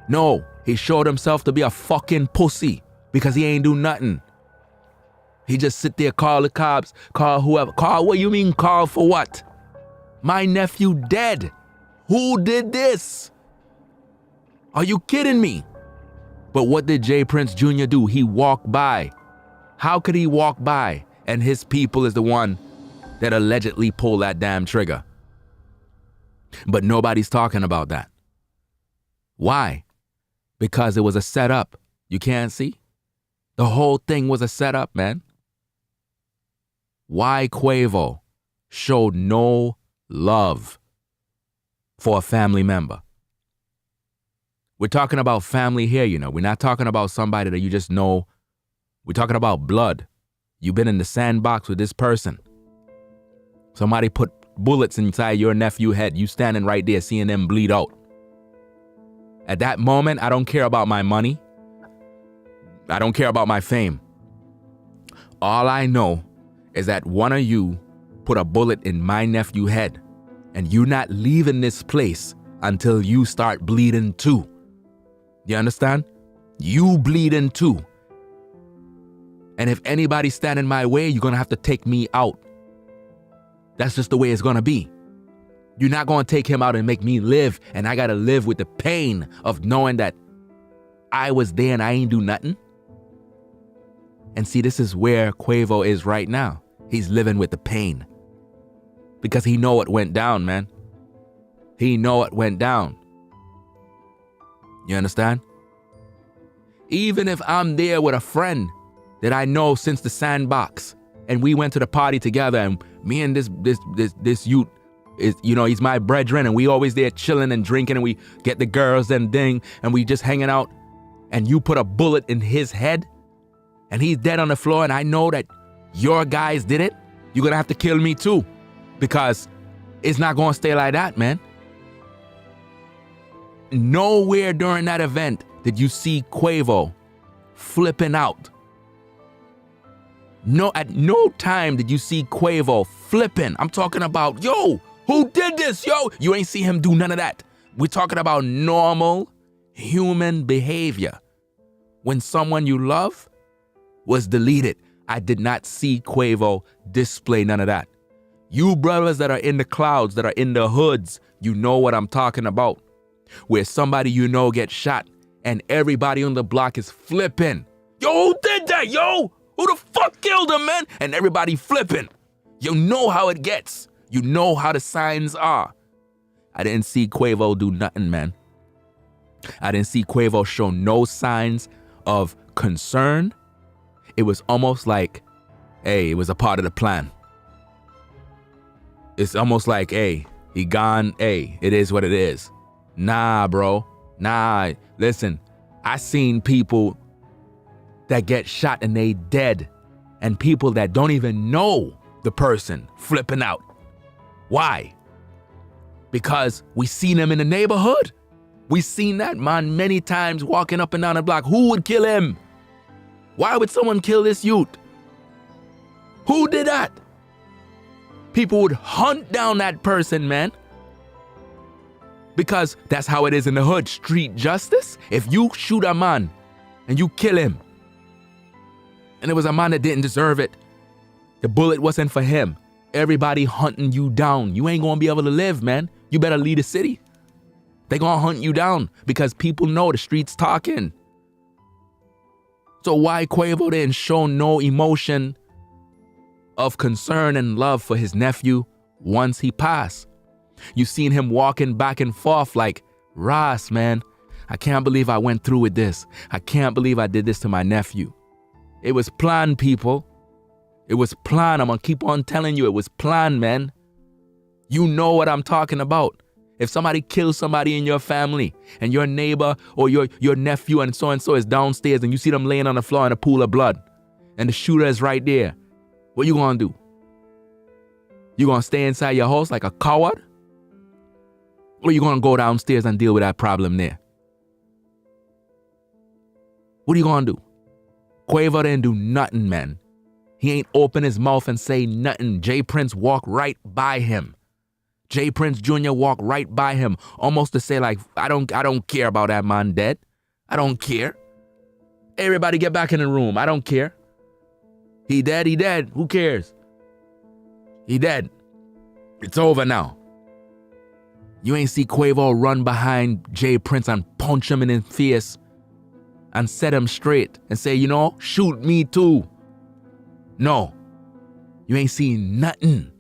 No, he showed himself to be a fucking pussy because he ain't do nothing. He just sit there, call the cops, call whoever. Call, what you mean call for what? My nephew dead. Who did this? Are you kidding me? But what did J. Prince Jr. do? He walked by. How could he walk by and his people is the one that allegedly pulled that damn trigger? But nobody's talking about that. Why? Because it was a setup. You can't see? The whole thing was a setup, man. Why Quavo showed no love for a family member? We're talking about family here, you know. We're not talking about somebody that you just know. We're talking about blood. You've been in the sandbox with this person. Somebody put bullets inside your nephew's head. You standing right there seeing them bleed out. At that moment, I don't care about my money. I don't care about my fame. All I know is that one of you put a bullet in my nephew's head, and you're not leaving this place until you start bleeding too. You understand? You bleeding too. And if anybody's standing my way, you're gonna have to take me out. That's just the way it's gonna be. You're not gonna take him out and make me live, and I gotta live with the pain of knowing that I was there and I ain't do nothing. And see, this is where Quavo is right now. He's living with the pain. Because he know what went down, man. He know what went down. You understand? Even if I'm there with a friend that I know since the sandbox, and we went to the party together, and me and this youth is, you know, he's my brethren, and we always there chilling and drinking, and we get the girls and ding, and we just hanging out, and you put a bullet in his head, and he's dead on the floor, and I know that your guys did it, you're gonna have to kill me too, because it's not gonna stay like that, man. Nowhere during that event did you see Quavo flipping out. No, at no time did you see Quavo flipping. I'm talking about, yo, who did this? Yo, you ain't see him do none of that. We're talking about normal human behavior. When someone you love was deleted, I did not see Quavo display none of that. You brothers that are in the clouds, that are in the hoods, you know what I'm talking about. Where somebody you know gets shot and everybody on the block is flipping. Yo, who did that? Yo, who the fuck killed him, man? And everybody flipping. You know how it gets. You know how the signs are. I didn't see Quavo do nothing, man. I didn't see Quavo show no signs of concern. It was almost like, hey, it was a part of the plan. It's almost like, hey, he gone, hey, it is what it is. Nah, bro. Nah, listen, I seen people that get shot and they dead, and people that don't even know the person flipping out. Why? Because we seen him in the neighborhood. We seen that man many times walking up and down the block. Who would kill him? Why would someone kill this youth? Who did that? People would hunt down that person, man. Because that's how it is in the hood. Street justice. If you shoot a man and you kill him, and it was a man that didn't deserve it, the bullet wasn't for him, everybody hunting you down. You ain't gonna be able to live, man. You better leave the city. They gonna hunt you down because people know the streets talking. So why Quavo didn't show no emotion of concern and love for his nephew once he passed? You seen him walking back and forth like, Ross, man, I can't believe I went through with this. I can't believe I did this to my nephew. It was planned, people. It was planned. I'm gonna keep on telling you, it was planned, man. You know what I'm talking about. If somebody kills somebody in your family and your neighbor or your nephew and so is downstairs and you see them laying on the floor in a pool of blood and the shooter is right there, what you gonna do? You gonna stay inside your house like a coward? Or you gonna go downstairs and deal with that problem there? What are you gonna do? Quavo didn't do nothing, man. He ain't open his mouth and say nothing. J. Prince walked right by him. J. Prince Jr. walked right by him, almost to say like, I don't care about that man dead. I don't care. Everybody get back in the room. I don't care. He dead, he dead. Who cares? He dead. It's over now. You ain't see Quavo run behind J. Prince and punch him in his face and set him straight and say, you know, shoot me too. No. You ain't seen nothing.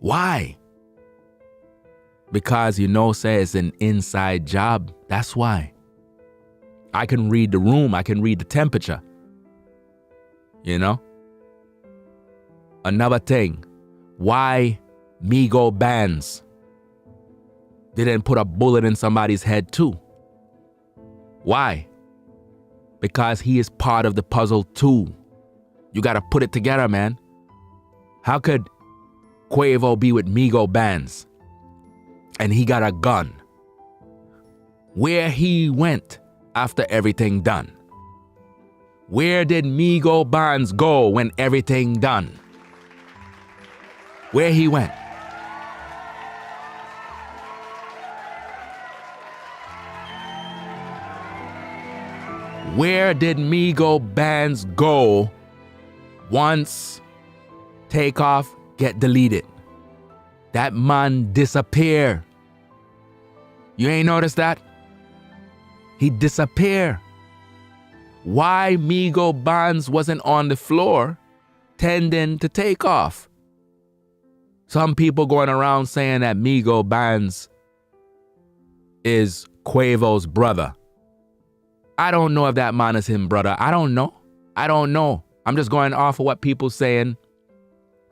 Why? Because you know, say it's an inside job. That's why. I can read the room. I can read the temperature. You know? Another thing. Why Migo Bands didn't put a bullet in somebody's head too? Why? Because he is part of the puzzle too. You gotta put it together, man. How could Quavo be with Migo Bands and he got a gun? Where he went after everything done? Where did Migo Bands go when everything done? Where he went? Where did Migo Bands go once Takeoff get deleted? That man disappear. You ain't noticed that? He disappear. Why Migo Bands wasn't on the floor tending to Takeoff? Some people going around saying that Migo Bands is Quavo's brother. I don't know if that man is him, brother. I don't know. I'm just going off of what people saying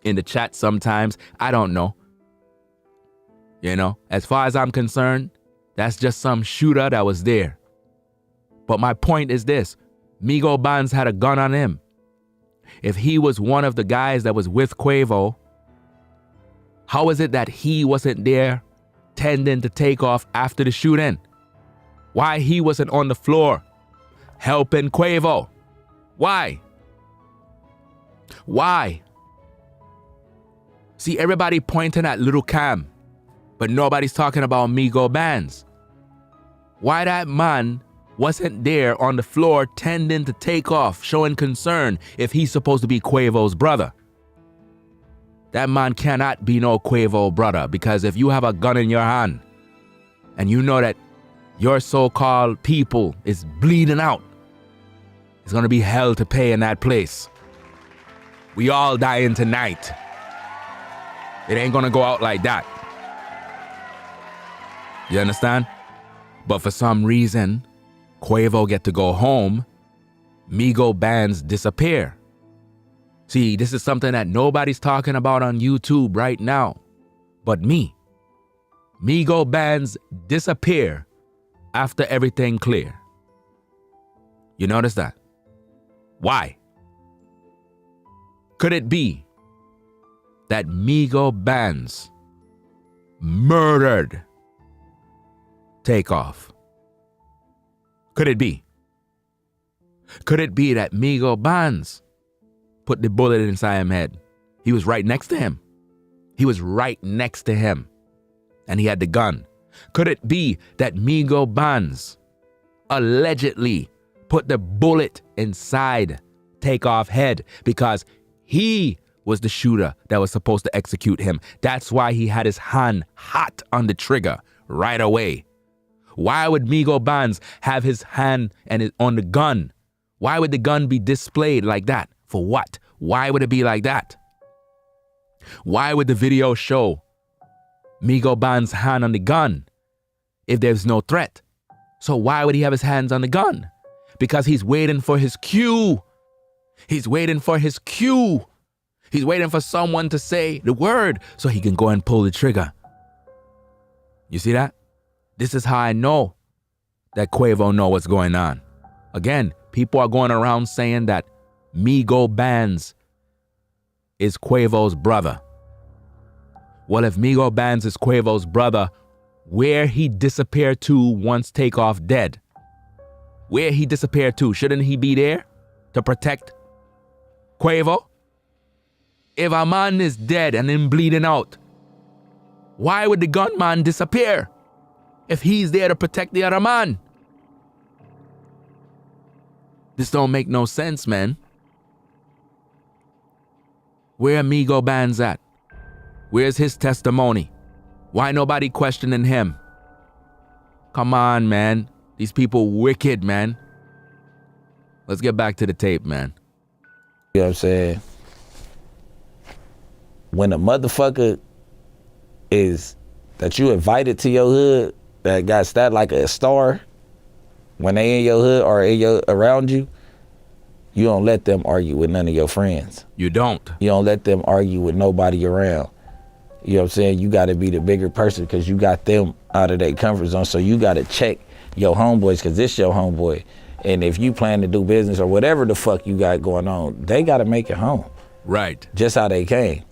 in the chat sometimes. I don't know. You know, as far as I'm concerned, that's just some shooter that was there. But my point is this. Migo Bands had a gun on him. If he was one of the guys that was with Quavo, how is it that he wasn't there tending to Takeoff after the shooting? Why he wasn't on the floor helping Quavo? Why? Why? See, everybody pointing at Little Cam, but nobody's talking about Migo Bands. Why that man wasn't there on the floor tending to Takeoff, showing concern if he's supposed to be Quavo's brother? That man cannot be no Quavo brother, because if you have a gun in your hand and you know that your so-called people is bleeding out, it's gonna be hell to pay in that place. We all dying tonight. It ain't gonna go out like that. You understand? But for some reason, Quavo get to go home, Migo Bands disappear. See, this is something that nobody's talking about on YouTube right now, but me. Migo Bands disappear after everything clear. You notice that? Why? Could it be that Migo Bands murdered Takeoff? Could it be? Could it be that Migo Bands put the bullet inside his head? He was right next to him. He was right next to him. And he had the gun. Could it be that Migo Bands allegedly put the bullet inside Takeoff's head because he was the shooter that was supposed to execute him? That's why he had his hand hot on the trigger right away. Why would Migo Bands have his hand on the gun? Why would the gun be displayed like that? For what? Why would it be like that? Why would the video show Migo Bands' hand on the gun if there's no threat? So why would he have his hands on the gun? Because he's waiting for his cue. He's waiting for his cue. He's waiting for someone to say the word so he can go and pull the trigger. You see that? This is how I know that Quavo know what's going on. Again, people are going around saying that Migo Bands is Quavo's brother. Well, if Migo Bands is Quavo's brother, where he disappeared to once Takeoff dead? Where he disappeared to? Shouldn't he be there to protect Quavo? If a man is dead and then bleeding out, why would the gunman disappear if he's there to protect the other man? This don't make no sense, man. Where Migo Bands at? Where's his testimony? Why nobody questioning him? Come on, man. These people wicked, man. Let's get back to the tape, man. You know what I'm saying? When a motherfucker is that you invited to your hood that got stabbed like a star, when they in your hood or around you, you don't let them argue with none of your friends. You don't. You don't let them argue with nobody around. You know what I'm saying? You got to be the bigger person because you got them out of their comfort zone. So you got to check your homeboys because this your homeboy. And if you plan to do business or whatever the fuck you got going on, they got to make it home. Right. Just how they came.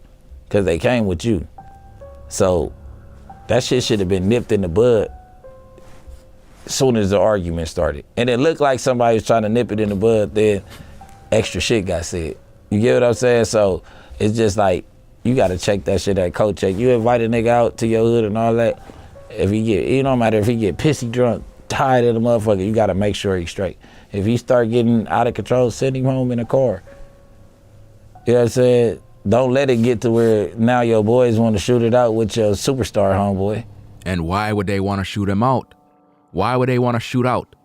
Because they came with you. So that shit should have been nipped in the bud as soon as the argument started. And it looked like somebody was trying to nip it in the bud, then extra shit got said. You get what I'm saying? So it's just like, you gotta check that shit at coach check. You invite a nigga out to your hood and all that. If he get, it don't matter if he get pissy drunk, tired of the motherfucker, you gotta make sure he's straight. If he start getting out of control, send him home in a car. You know what I'm saying? Don't let it get to where now your boys want to shoot it out with your superstar homeboy. And why would they want to shoot him out? Why would they want to shoot out?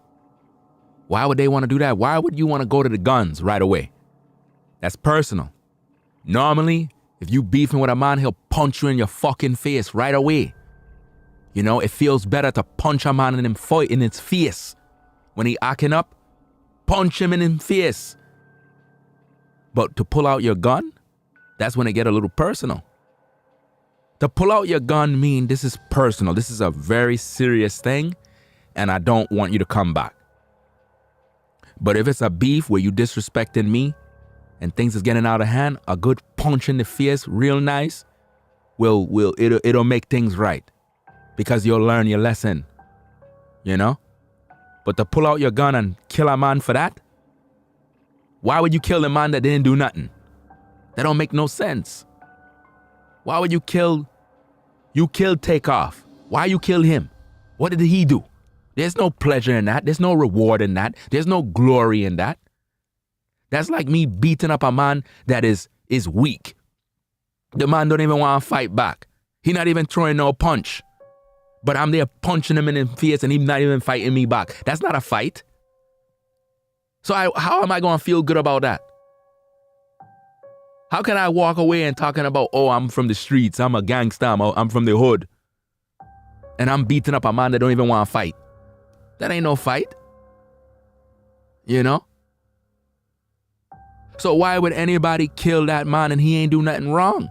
Why would they want to do that? Why would you want to go to the guns right away? That's personal. Normally, if you beefing with a man, he'll punch you in your fucking face right away. You know, it feels better to punch a man in his face. When he acting up, punch him in his face. But to pull out your gun, that's when it get a little personal. To pull out your gun mean this is personal. This is a very serious thing, and I don't want you to come back. But if it's a beef where you disrespecting me and things is getting out of hand, a good punch in the face, real nice, it'll make things right. Because you'll learn your lesson, you know? But to pull out your gun and kill a man for that? Why would you kill the man that didn't do nothing? That don't make no sense. Why would you killed Takeoff? Why you killed him? What did he do? There's no pleasure in that. There's no reward in that. There's no glory in that. That's like me beating up a man that is weak. The man don't even want to fight back. He not even throwing no punch. But I'm there punching him in the face and he's not even fighting me back. That's not a fight. So how am I going to feel good about that? How can I walk away and talking about, oh, I'm from the streets, I'm a gangster, I'm from the hood, and I'm beating up a man that don't even want to fight? That ain't no fight. You know? So why would anybody kill that man and he ain't do nothing wrong?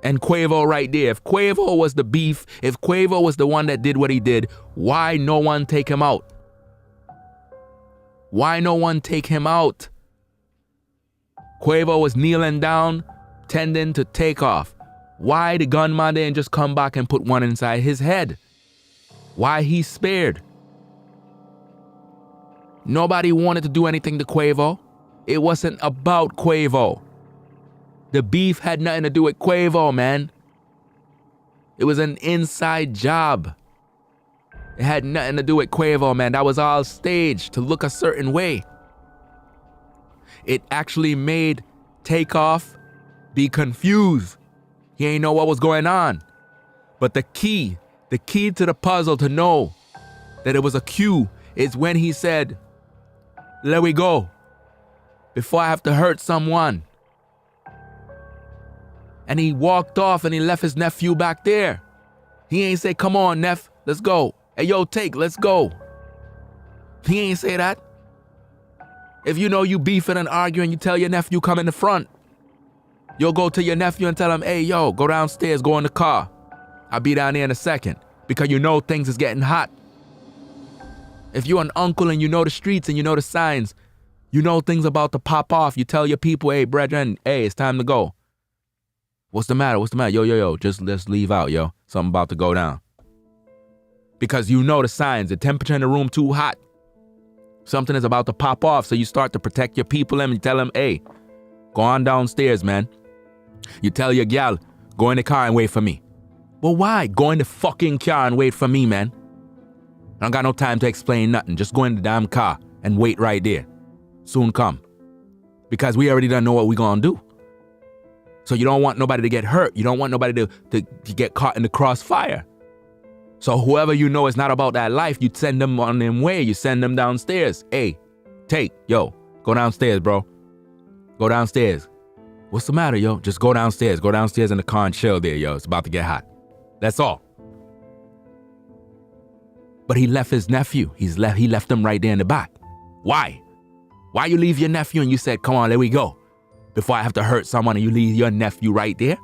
And Quavo right there. If Quavo was the beef, if Quavo was the one that did what he did, why no one take him out? Why no one take him out? Quavo was kneeling down, tending to Takeoff. Why the gunman didn't just come back and put one inside his head? Why he spared? Nobody wanted to do anything to Quavo. It wasn't about Quavo. The beef had nothing to do with Quavo, man. It was an inside job. It had nothing to do with Quavo, man. That was all staged to look a certain way. It actually made Takeoff be confused. He ain't know what was going on. But the key to the puzzle to know that it was a cue is when he said, "Let we go, before I have to hurt someone." And he walked off and he left his nephew back there. He ain't say, "Come on, Neff, let's go. Hey, yo, Take, let's go." He ain't say that. If you know you beefing and arguing, you tell your nephew come in the front. You'll go to your nephew and tell him, "Hey, yo, go downstairs, go in the car. I'll be down there in a second," because you know things is getting hot. If you're an uncle and you know the streets and you know the signs, you know things about to pop off, you tell your people, "Hey, brethren, hey, it's time to go." What's the matter? What's the matter? Yo, just let's leave out, yo. Something about to go down. Because you know the signs, the temperature in the room too hot. Something is about to pop off, so you start to protect your people and you tell them, "Hey, go on downstairs, man." You tell your gal, "Go in the car and wait for me." Well, why? Go in the fucking car and wait for me, man. I don't got no time to explain nothing. Just go in the damn car and wait right there. Soon come. Because we already done know what we gonna do. So you don't want nobody to get hurt. You don't want nobody to get caught in the crossfire. So whoever you know is not about that life, you send them on their way. You send them downstairs. "Hey, Take, yo, go downstairs, bro. Go downstairs." "What's the matter, yo?" "Just go downstairs. Go downstairs in the car and chill there, yo. It's about to get hot." That's all. But he left his nephew. He left him right there in the back. Why? Why you leave your nephew and you said, "Come on, let we go, before I have to hurt someone," and you leave your nephew right there?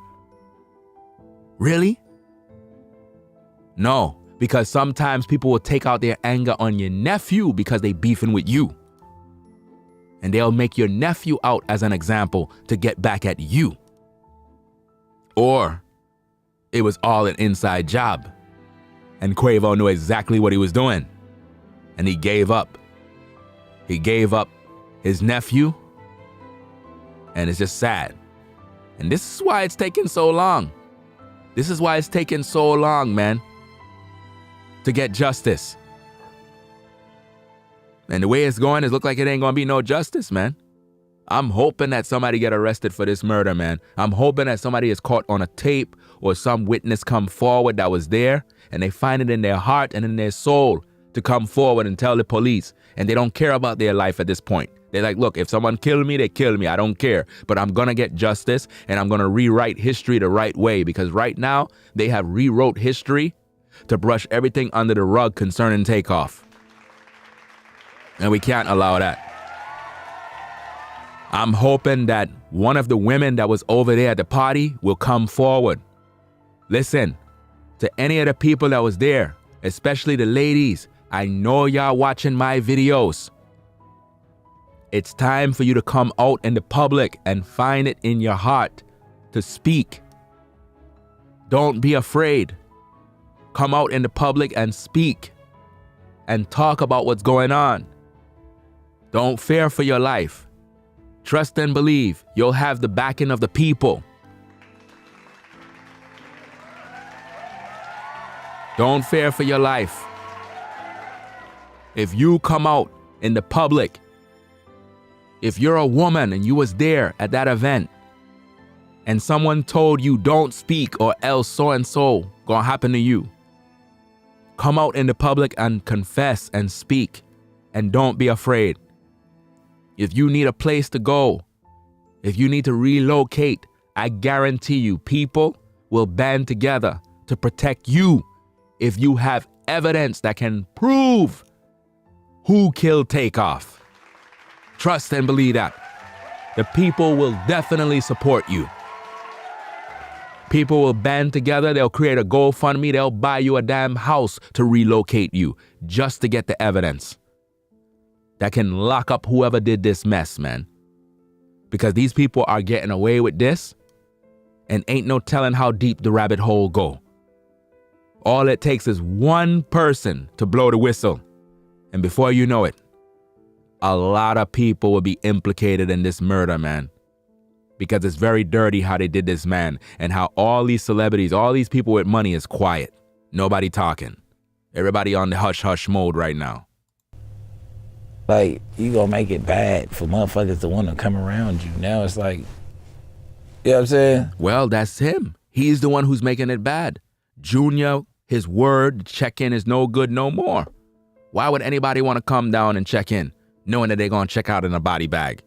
Really? No, because sometimes people will take out their anger on your nephew because they beefing with you. And they'll make your nephew out as an example to get back at you. Or it was all an inside job. And Quavo knew exactly what he was doing. And he gave up. He gave up his nephew. And it's just sad. And this is why it's taking so long. This is why it's taking so long, man, to get justice. And the way it's going, it look like it ain't gonna be no justice, man. I'm hoping that somebody get arrested for this murder, man. I'm hoping that somebody is caught on a tape or some witness come forward that was there and they find it in their heart and in their soul to come forward and tell the police. And they don't care about their life at this point. They're like, "Look, if someone killed me, they killed me. I don't care. But I'm gonna get justice and I'm gonna rewrite history the right way." Because right now, they have rewrote history to brush everything under the rug concerning Takeoff. And we can't allow that. I'm hoping that one of the women that was over there at the party will come forward. Listen, to any of the people that was there, especially the ladies, I know y'all watching my videos. It's time for you to come out in the public and find it in your heart to speak. Don't be afraid. Come out in the public and speak. and talk about what's going on. Don't fear for your life. Trust and believe you'll have the backing of the people. Don't fear for your life. If you come out in the public, if you're a woman and you was there at that event and someone told you don't speak or else so-and-so gonna happen to you, come out in the public and confess and speak and don't be afraid. If you need a place to go, if you need to relocate, I guarantee you people will band together to protect you if you have evidence that can prove who killed Takeoff. Trust and believe that. The people will definitely support you. People will band together, they'll create a GoFundMe, they'll buy you a damn house to relocate you just to get the evidence that can lock up whoever did this mess, man. Because these people are getting away with this and ain't no telling how deep the rabbit hole go. All it takes is one person to blow the whistle. And before you know it, a lot of people will be implicated in this murder, man. Because it's very dirty how they did this, man. And how all these celebrities, all these people with money is quiet. Nobody talking. Everybody on the hush-hush mode right now. Like, you gonna make it bad for motherfuckers to want to come around you. Now it's like, you know what I'm saying? Well, that's him. He's the one who's making it bad. Junior, his word, check-in is no good no more. Why would anybody want to come down and check in, knowing that they're gonna check out in a body bag?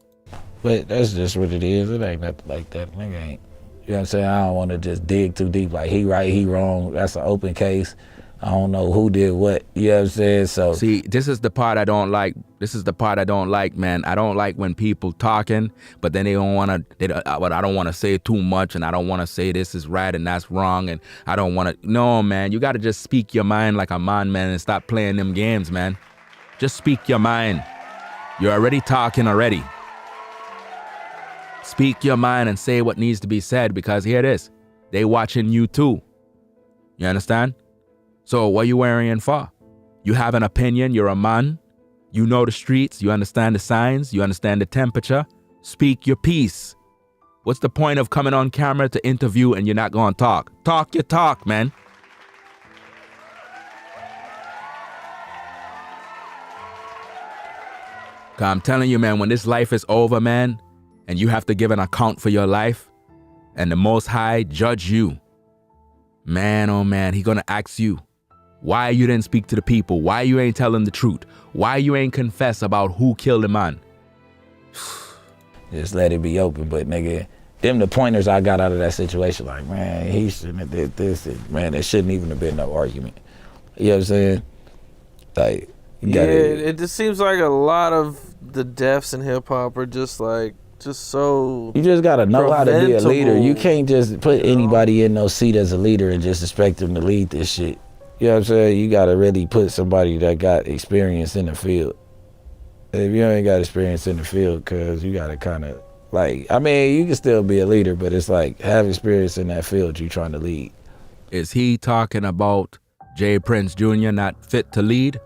But that's just what it is. It ain't nothing like that. Nigga ain't. You know what I'm saying? I don't want to just dig too deep. Like, he right, he wrong. That's an open case. I don't know who did what. You know what I'm saying? So see, this is the part I don't like. This is the part I don't like, man. I don't like when people talking, but then they don't want to. But I don't want to say too much, and I don't want to say this is right and that's wrong, and I don't want to. No, man. You got to just speak your mind like a man, and stop playing them games, man. Just speak your mind. You're already talking already. Speak your mind and say what needs to be said, because here it is. They watching you too. You understand? So what you worrying for? You have an opinion, you're a man. You know the streets, you understand the signs, you understand the temperature. Speak your piece. What's the point of coming on camera to interview and you're not going to talk? Talk your talk, man. Cause I'm telling you, man, when this life is over, man, and you have to give an account for your life, and the Most High judge you, man, oh man, he gonna ask you, why you didn't speak to the people? Why you ain't telling the truth? Why you ain't confess about who killed the man? just let it be open. But nigga, them the pointers I got out of that situation. Like, man, he shouldn't have did this. And, man, there shouldn't even have been no argument. You know what I'm saying? Like, yeah, it just seems like a lot of the deaths in hip hop are just so. You just gotta know how to be a leader. You can't just put anybody in no seat as a leader and just expect them to lead this shit. You know what I'm saying? You gotta really put somebody that got experience in the field. If you ain't got experience in the field, cause you gotta kind of like, I mean, you can still be a leader, but it's like, have experience in that field you trying to lead. Is he talking about J. Prince Jr. not fit to lead?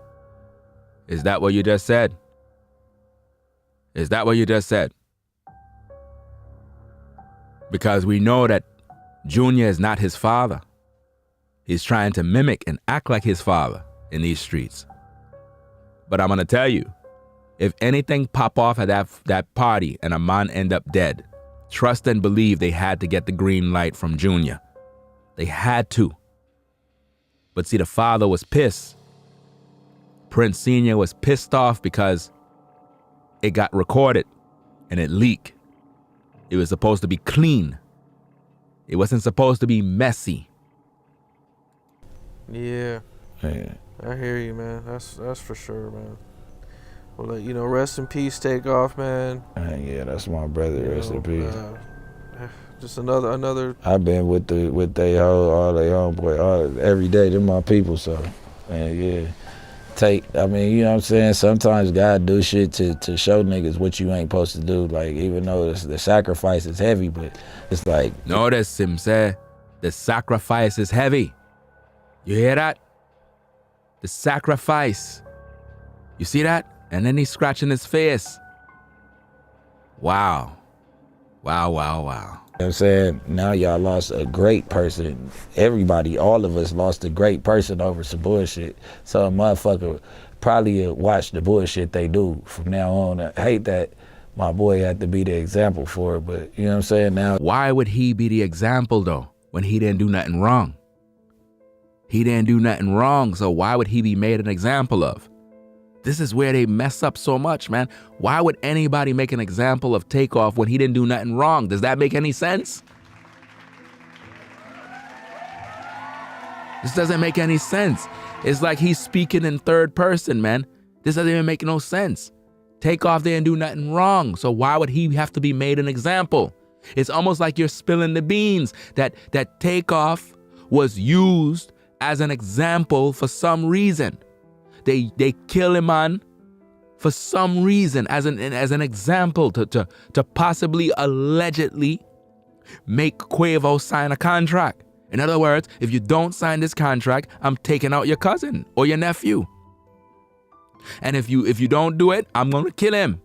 Is that what you just said? Is that what you just said? Because we know that Junior is not his father. He's trying to mimic and act like his father in these streets. But I'm going to tell you, if anything pop off at that party and a man end up dead, trust and believe they had to get the green light from Junior. They had to. But see, the father was pissed. Prince Sr. was pissed off because it got recorded and it leaked. It was supposed to be clean. It wasn't supposed to be messy. Yeah. I hear you, man. That's for sure, man. Well, you know, rest in peace, Takeoff, man. Yeah, that's my brother. Rest in peace. Just another. I've been with they all they homeboy every day. They're my people, so man, yeah. I mean, you know what I'm saying? Sometimes God do shit to show niggas what you ain't supposed to do. Like, even though the sacrifice is heavy, but it's like. Notice him say, the sacrifice is heavy. You hear that? The sacrifice. You see that? And then he's scratching his face. Wow. Wow, wow, wow. You know what I'm saying? Now y'all lost a great person. Everybody, all of us lost a great person over some bullshit. So a motherfucker probably watch the bullshit they do from now on. I hate that my boy had to be the example for it, but you know what I'm saying? Now, why would he be the example though, when he didn't do nothing wrong? He didn't do nothing wrong, so why would he be made an example of? This is where they mess up so much, man. Why would anybody make an example of Takeoff when he didn't do nothing wrong? Does that make any sense? This doesn't make any sense. It's like he's speaking in third person, man. This doesn't even make no sense. Takeoff didn't do nothing wrong, so why would he have to be made an example? It's almost like you're spilling the beans that Takeoff was used as an example for some reason. They kill him on for some reason as an example to possibly allegedly make Quavo sign a contract. In other words, if you don't sign this contract, I'm taking out your cousin or your nephew. And if you don't do it, I'm gonna kill him.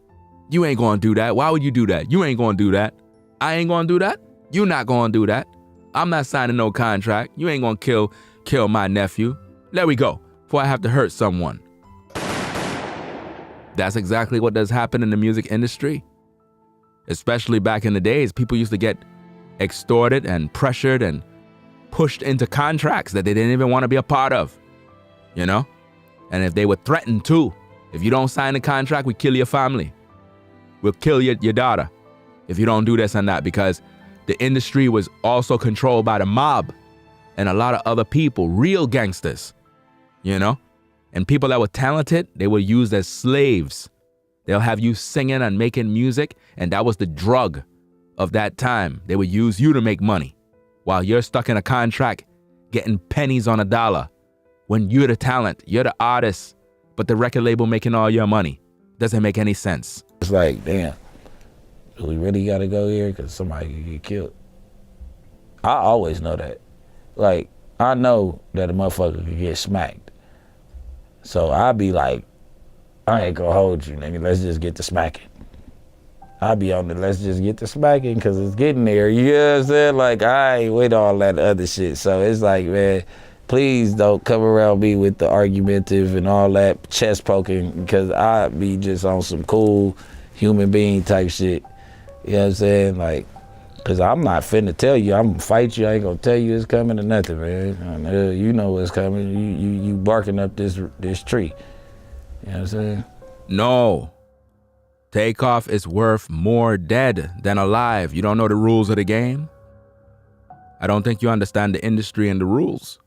You ain't gonna do that. Why would you do that? You ain't gonna do that. I ain't gonna do that. You not gonna do that. I'm not signing no contract. You ain't gonna kill my nephew. There we go. Before I have to hurt someone. That's exactly what does happen in the music industry. Especially back in the days, people used to get extorted and pressured and pushed into contracts that they didn't even want to be a part of, you know? And if they were threatened too, if you don't sign the contract, we kill your family. We'll kill your daughter if you don't do this and that, because the industry was also controlled by the mob and a lot of other people, real gangsters. You know, and people that were talented, they were used as slaves. They'll have you singing and making music, and that was the drug of that time. They would use you to make money while you're stuck in a contract getting pennies on a dollar when you're the talent, you're the artist, but the record label making all your money. Doesn't make any sense. It's like, damn, do we really gotta go here? Because somebody could get killed. I always know that. Like, I know that a motherfucker could get smacked. So I'll be like, I ain't gonna hold you, nigga. Let's just get to smacking. I'll be on the let's just get to smacking because it's getting there. You know what I'm saying? Like, I ain't with all that other shit. So it's like, man, please don't come around me with the argumentative and all that chest poking, because I be just on some cool human being type shit. You know what I'm saying? Like, because I'm not finna tell you, I'm gonna fight you, I ain't gonna tell you it's coming or nothing, man. You know what's coming. You barking up this tree. You know what I'm saying? No. Takeoff is worth more dead than alive. You don't know the rules of the game? I don't think you understand the industry and the rules.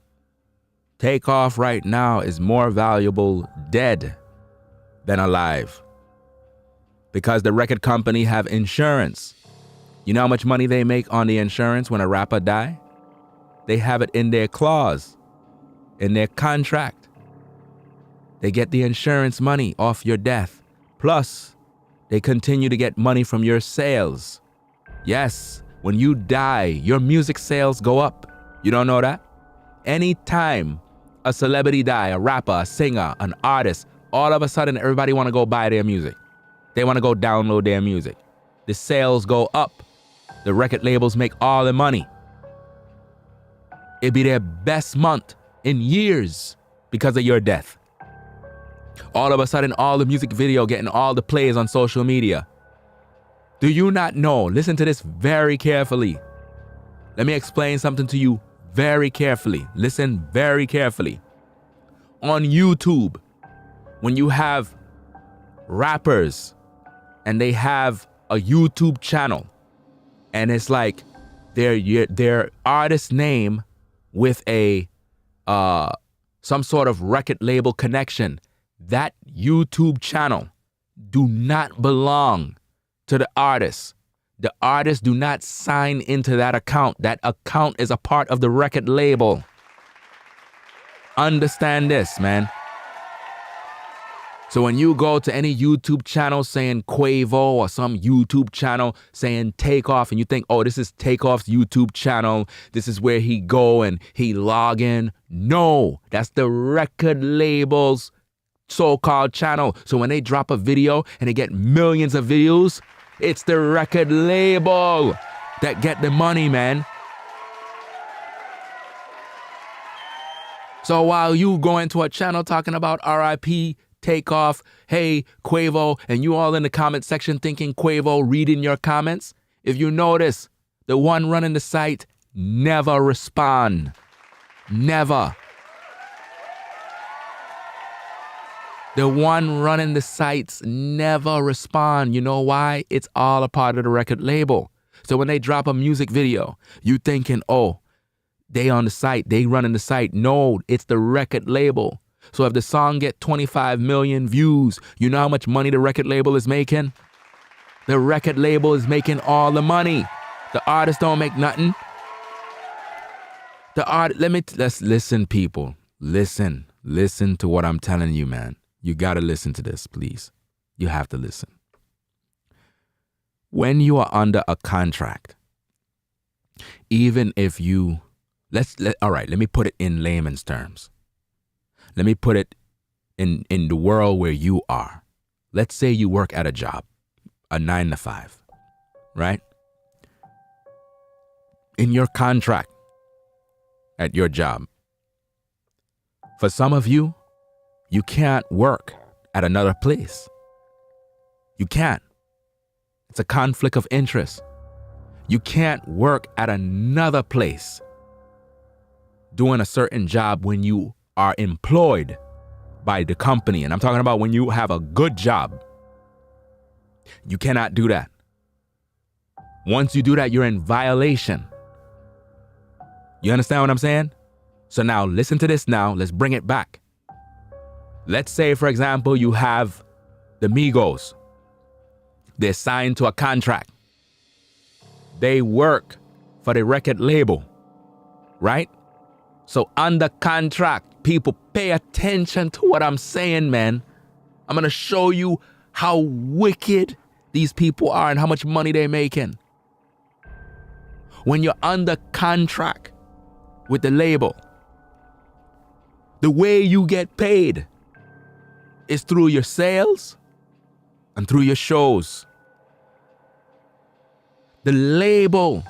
Takeoff right now is more valuable dead than alive, because the record company have insurance. You know how much money they make on the insurance when a rapper die? They have it in their clause, in their contract. They get the insurance money off your death. Plus, they continue to get money from your sales. Yes, when you die, your music sales go up. You don't know that? Anytime a celebrity die, a rapper, a singer, an artist, all of a sudden everybody want to go buy their music. They want to go download their music. The sales go up. The record labels make all the money. It'd be their best month in years because of your death. All of a sudden, all the music video getting all the plays on social media. Do you not know? Listen to this very carefully. Let me explain something to you very carefully. Listen very carefully. On YouTube, when you have rappers and they have a YouTube channel, and it's like their artist name with a some sort of record label connection, that YouTube channel do not belong to the artist. The artists do not sign into that account. That account is a part of the record label. Understand this, man. So when you go to any YouTube channel saying Quavo or some YouTube channel saying Takeoff, and you think, oh, this is Takeoff's YouTube channel, this is where he go and he log in. No, that's the record label's so-called channel. So when they drop a video and they get millions of views, it's the record label that get the money, man. So while you go into a channel talking about RIP, Takeoff, hey, Quavo, and you all in the comment section thinking Quavo reading your comments, if you notice, the one running the site never respond. Never. The one running the sites never respond. You know why? It's all a part of the record label. So when they drop a music video, you thinking, oh, they on the site, they running the site. No, it's the record label. So if the song get 25 million views, you know how much money the record label is making? The record label is making all the money. The artist don't make nothing. Let's listen, people. Listen to what I'm telling you, man. You gotta listen to this, please. You have to listen. When you are under a contract, even if you, all right, let me put it in layman's terms. Let me put it in the world where you are. Let's say you work at a job, a 9 to 5, right? In your contract at your job, for some of you, you can't work at another place. You can't. It's a conflict of interest. You can't work at another place doing a certain job when you are employed by the company. And I'm talking about when you have a good job. You cannot do that. Once you do that, you're in violation. You understand what I'm saying? So now listen to this now. Let's bring it back. Let's say, for example, you have the Migos. They're signed to a contract. They work for the record label, right? So under contract, people pay attention to what I'm saying, man. I'm going to show you how wicked these people are and how much money they're making. When you're under contract with the label, the way you get paid is through your sales and through your shows. The label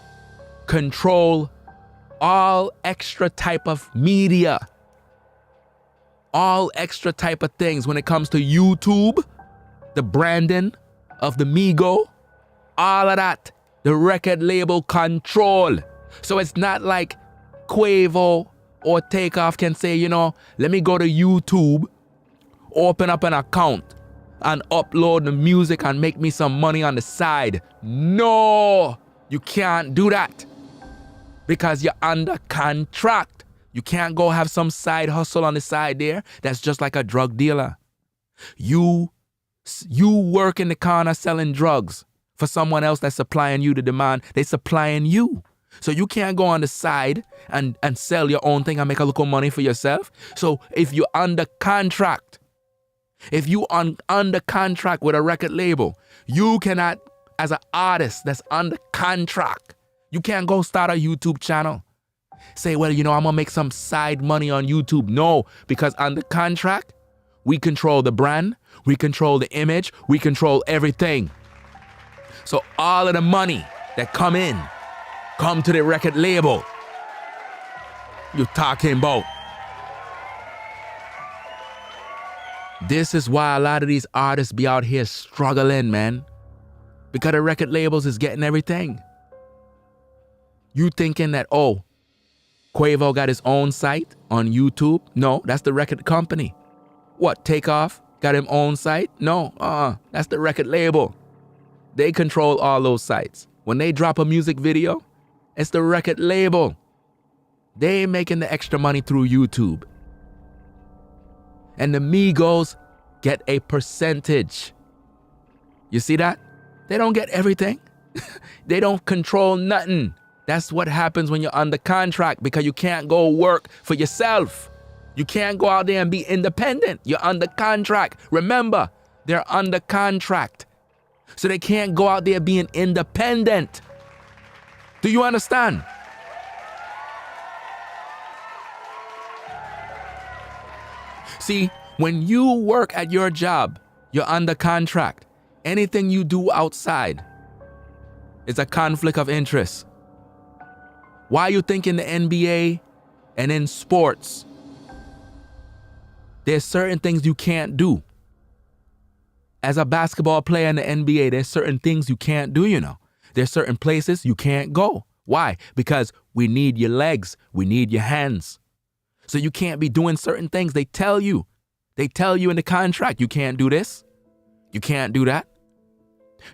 control all extra type of media, all extra type of things. When it comes to YouTube, the branding of the Migo, all of that, the record label control. So it's not like Quavo or Takeoff can say, you know, let me go to YouTube, open up an account and upload the music and make me some money on the side. No, you can't do that because you're under contract. You can't go have some side hustle on the side there. That's just like a drug dealer. You work in the corner selling drugs for someone else that's supplying you the demand. They supplying you. So you can't go on the side and sell your own thing and make a little money for yourself. So if you're under contract, if you under contract with a record label, you cannot, as an artist that's under contract, you can't go start a YouTube channel. Say, well, you know, I'm going to make some side money on YouTube. No, because under contract, we control the brand, we control the image, we control everything. So all of the money that come to the record label. You're talking about. This is why a lot of these artists be out here struggling, man. Because the record labels is getting everything. You thinking that, oh, Quavo got his own site on YouTube? No, that's the record company. What, Takeoff got his own site? No, that's the record label. They control all those sites. When they drop a music video, it's the record label. They ain't making the extra money through YouTube. And the Migos get a percentage. You see that? They don't get everything. They don't control nothing. That's what happens when you're under contract, because you can't go work for yourself. You can't go out there and be independent. You're under contract. Remember, they're under contract. So they can't go out there being independent. Do you understand? See, When you work at your job, you're under contract. Anything you do outside is a conflict of interest. Why you think in the NBA and in sports, there's certain things you can't do? As a basketball player in the NBA, there's certain things you can't do, you know. There's certain places you can't go. Why? Because we need your legs. We need your hands. So you can't be doing certain things. They tell you in the contract, you can't do this. You can't do that.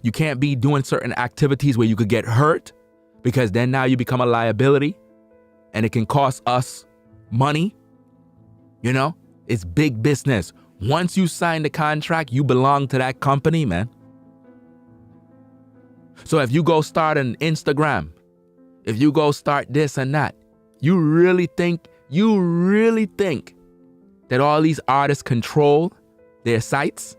You can't be doing certain activities where you could get hurt, because then now you become a liability and it can cost us money. You know, it's big business. Once you sign the contract, you belong to that company, man. So if you go start an Instagram, if you go start this and that, you really think that all these artists control their sites?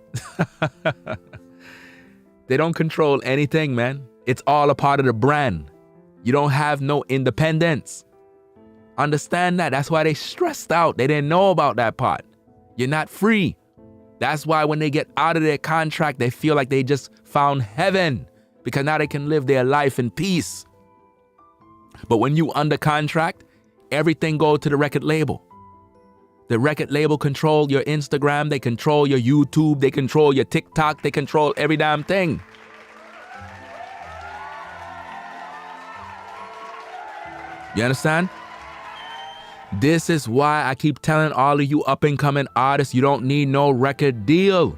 They don't control anything, man. It's all a part of the brand. You don't have no independence. Understand that. That's why they stressed out. They didn't know about that part. You're not free. That's why when they get out of their contract, they feel like they just found heaven, because now they can live their life in peace. But when you under contract, everything goes to the record label. The record label control your Instagram, they control your YouTube, they control your TikTok, they control every damn thing. You understand? This is why I keep telling all of you up and coming artists, you don't need no record deal.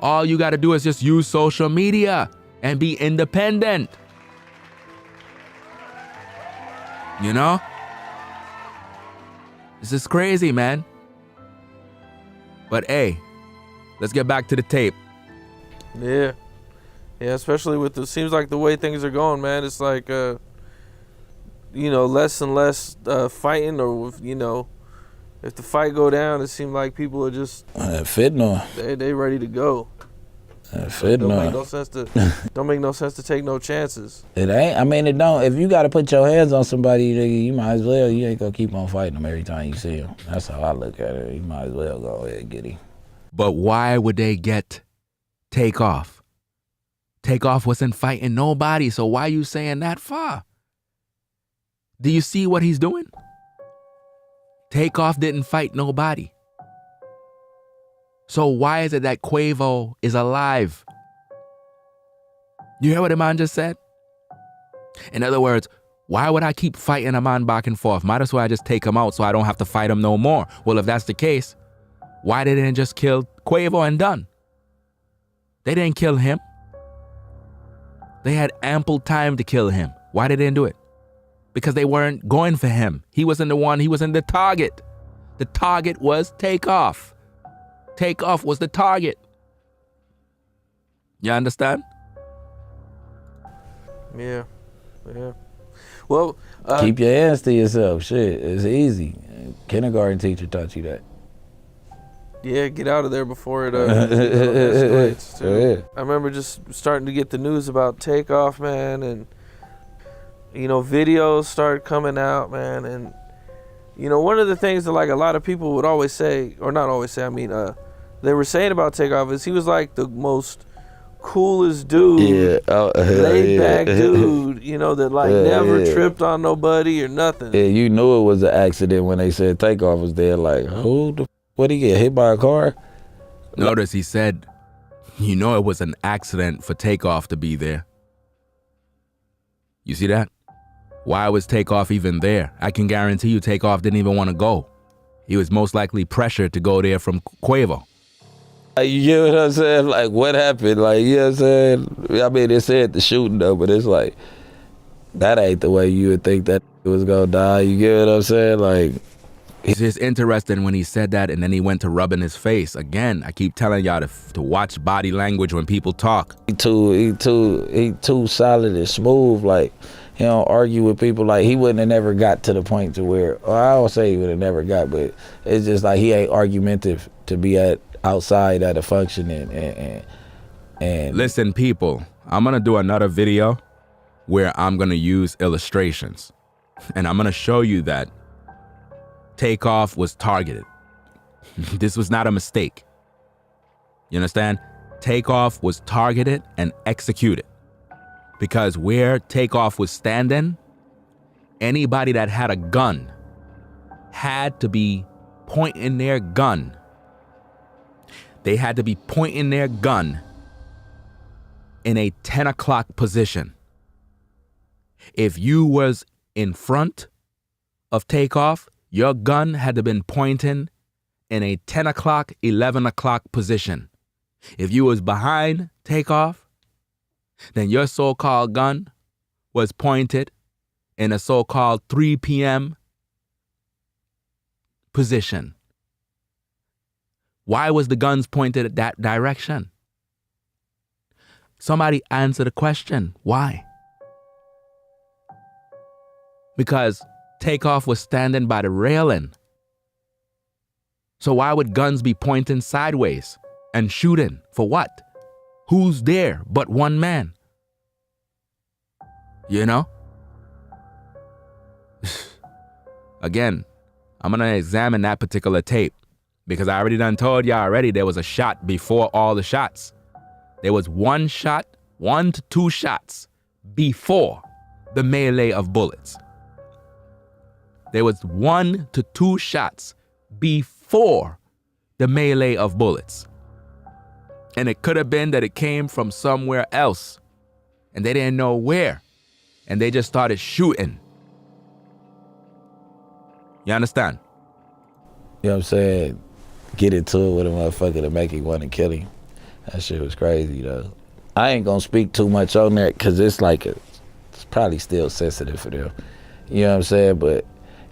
All you got to do is just use social media and be independent. You know? This is crazy, man. But hey, let's get back to the tape. Yeah, especially with the, seems like the way things are going, man. It's like, less and less fighting, or, if the fight go down, it seems like people are just they ready to go. Don't make no sense to take no chances. It ain't. I mean, it don't. If you got to put your hands on somebody, you might as well. You ain't gonna keep on fighting them every time you see them. That's how I look at it. You might as well go ahead and get him. But why would they get Takeoff? Takeoff wasn't fighting nobody, so why you saying that for? Do you see what he's doing? Takeoff didn't fight nobody. So why is it that Quavo is alive? You hear what the man just said? In other words, why would I keep fighting a man back and forth? Might as well I just take him out so I don't have to fight him no more. Well, if that's the case, why they didn't just kill Quavo and done? They didn't kill him. They had ample time to kill him. Why they didn't do it? Because they weren't going for him. He wasn't the one. He wasn't the target. The target was Takeoff. Takeoff was the target. You understand? Yeah. Well, keep your hands to yourself. Shit, it's easy. Kindergarten teacher taught you that. Yeah, get out of there before it escalates. Yeah. I remember just starting to get the news about Takeoff, man, and videos started coming out, man, and one of the things that like a lot of people would always say, or not always say, I mean, they were saying about Takeoff is he was like the most coolest dude, laid back dude, that like never tripped on nobody or nothing. Yeah, you knew it was an accident when they said Takeoff was there. Like, what he get hit by a car? Notice he said, it was an accident for Takeoff to be there. You see that? Why was Takeoff even there? I can guarantee you Takeoff didn't even want to go. He was most likely pressured to go there from Quavo. You get what I'm saying? Like, what happened? Like, you know what I'm saying? I mean, they said the shooting, though, but it's like, that ain't the way you would think that it was going to die. You get what I'm saying? Like, it's just interesting when he said that and then he went to rubbing his face. Again, I keep telling y'all to watch body language when people talk. He too solid and smooth. Like, he don't argue with people. Like, he wouldn't have never got to the point to where, I don't say he would have never got, but it's just like he ain't argumentative to be outside at a function and listen, people, I'm gonna do another video where I'm gonna use illustrations and I'm gonna show you that Takeoff was targeted. This was not a mistake. You understand? Takeoff was targeted and executed. Because where Takeoff was standing, anybody that had a gun had to be pointing their gun. They had to be pointing their gun in a 10 o'clock position. If you was in front of Takeoff, your gun had to been pointing in a 10 o'clock, 11 o'clock position. If you was behind Takeoff, then your so-called gun was pointed in a so-called 3 p.m. position. Why was the guns pointed at that direction? Somebody answer the question. Why? Because Takeoff was standing by the railing. So why would guns be pointing sideways and shooting? For what? Who's there but one man? You know? Again, I'm going to examine that particular tape because I already done told y'all already there was a shot before all the shots. There was one shot, 1 to 2 shots before the melee of bullets. There was 1 to 2 shots before the melee of bullets. And it could have been that it came from somewhere else and they didn't know where. And they just started shooting. You understand? You know what I'm saying? Get into it with a motherfucker to make him want to kill him. That shit was crazy, though. I ain't gonna speak too much on that because it's like it's probably still sensitive for them. You know what I'm saying? But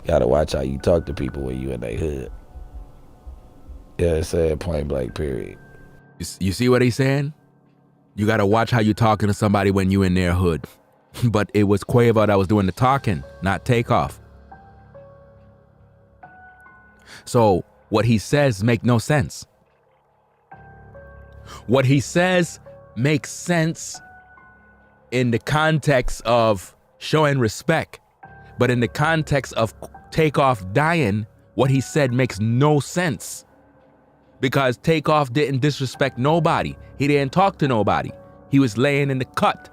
you gotta watch how you talk to people when you in their hood. Yeah, it's saying point blank, period. You see what he's saying? You gotta watch how you talking to somebody when you in their hood. But it was Quavo that was doing the talking, not Takeoff. So what he says make no sense. What he says makes sense in the context of showing respect. But in the context of Takeoff dying, what he said makes no sense. Because Takeoff didn't disrespect nobody. He didn't talk to nobody. He was laying in the cut.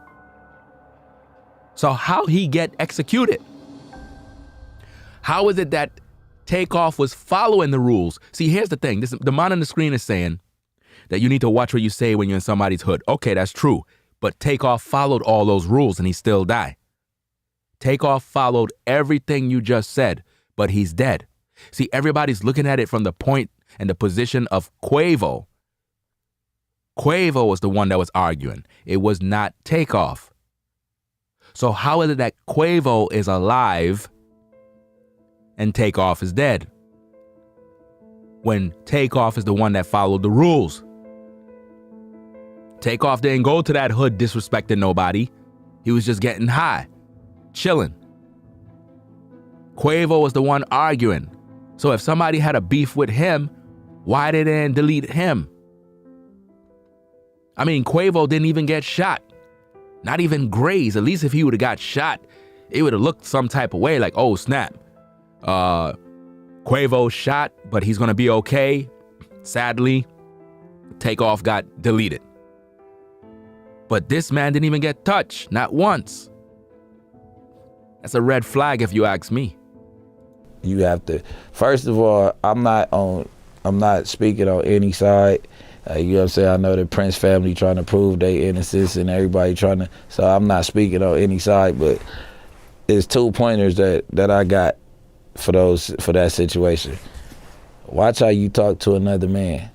So how he get executed? How is it that Takeoff was following the rules? See, here's the thing. The man on the screen is saying that you need to watch what you say when you're in somebody's hood. Okay, that's true. But Takeoff followed all those rules and he still died. Takeoff followed everything you just said, but he's dead. See, everybody's looking at it from the point and the position of Quavo. Quavo was the one that was arguing. It was not Takeoff. So how is it that Quavo is alive and Takeoff is dead? When Takeoff is the one that followed the rules. Takeoff didn't go to that hood disrespecting nobody. He was just getting high, chilling. Quavo was the one arguing. So if somebody had a beef with him, why they didn't delete him? I mean, Quavo didn't even get shot. Not even grazed. At least if he would have got shot, it would have looked some type of way like, oh, snap. Quavo shot, but he's going to be okay. Sadly, Takeoff got deleted. But this man didn't even get touched, not once. That's a red flag if you ask me. You have to, first of all, I'm not speaking on any side. You know what I'm saying? I know the Prince family trying to prove their innocence and everybody trying to, so I'm not speaking on any side, but it's 2 pointers that I got for that situation. Watch how you talk to another man.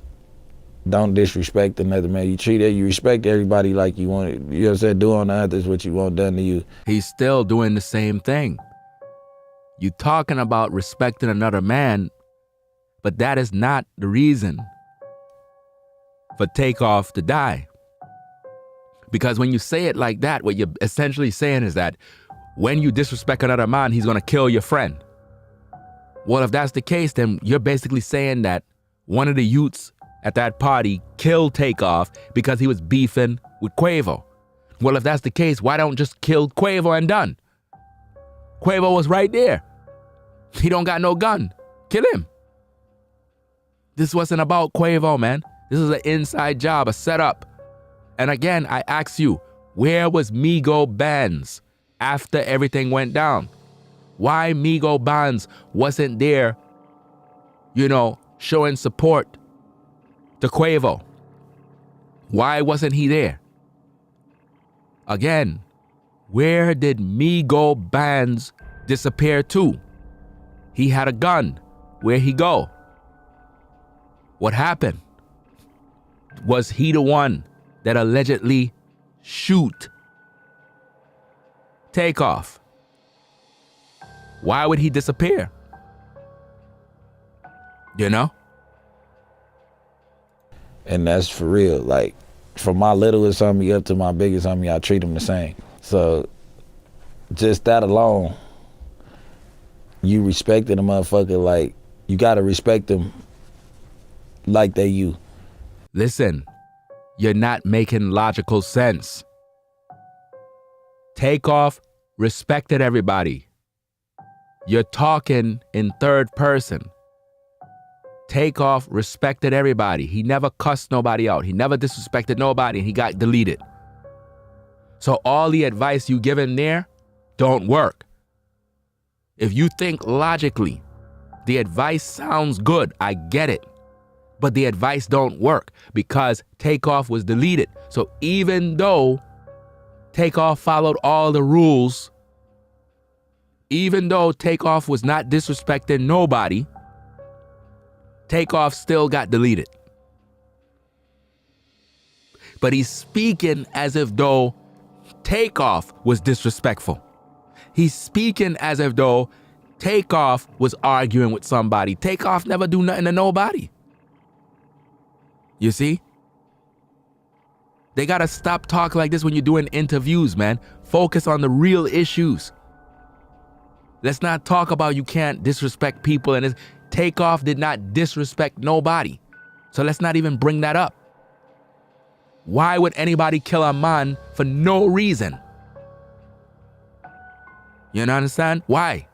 Don't disrespect another man. You respect everybody like you want it. You know what I'm saying? Do on others what you want done to you. He's still doing the same thing. You talking about respecting another man, but that is not the reason for Takeoff to die. Because when you say it like that, what you're essentially saying is that when you disrespect another man, he's gonna kill your friend. Well, if that's the case, then you're basically saying that one of the youths at that party killed Takeoff because he was beefing with Quavo. Well, if that's the case, why don't just kill Quavo and done? Quavo was right there. He don't got no gun. Kill him. This wasn't about Quavo, man. This is an inside job, a setup. And again, I ask you, where was Migo Bands after everything went down? Why Migo Bands wasn't there, showing support to Quavo? Why wasn't he there? Again, where did Migo Bands disappear to? He had a gun. Where'd he go? What happened? Was he the one that allegedly shoot Takeoff? Why would he disappear? And that's for real. Like, from my littlest homie up to my biggest homie, I treat them the same. So just that alone, you respecting a motherfucker, like, you gotta respect them like they you. Listen, you're not making logical sense. Takeoff respected everybody. You're talking in third person. Takeoff respected everybody. He never cussed nobody out. He never disrespected nobody, and he got deleted. So all the advice you give him there don't work. If you think logically, the advice sounds good, I get it. But the advice don't work because Takeoff was deleted. So even though Takeoff followed all the rules, even though Takeoff was not disrespecting nobody, Takeoff still got deleted. But he's speaking as if though Takeoff was disrespectful. He's speaking as if though Takeoff was arguing with somebody. Takeoff never do nothing to nobody. You see? They gotta stop talking like this when you're doing interviews, man. Focus on the real issues. Let's not talk about you can't disrespect people, and Takeoff did not disrespect nobody. So let's not even bring that up. Why would anybody kill a man for no reason? You understand? Why?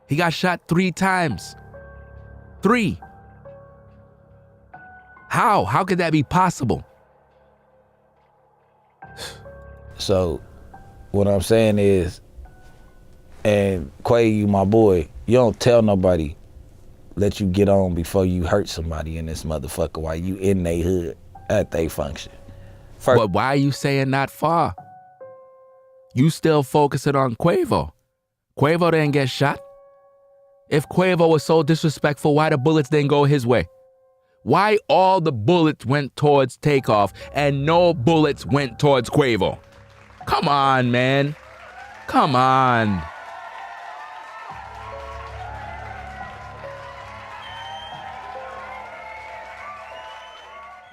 He got shot 3 times. 3. How? How could that be possible? So what I'm saying is, and Quay, you my boy, you don't tell nobody let you get on before you hurt somebody in this motherfucker while you in they hood at they function. But why are you saying not far? You still focusing on Quavo. Quavo didn't get shot. If Quavo was so disrespectful, why the bullets didn't go his way? Why all the bullets went towards Takeoff and no bullets went towards Quavo? Come on, man. Come on.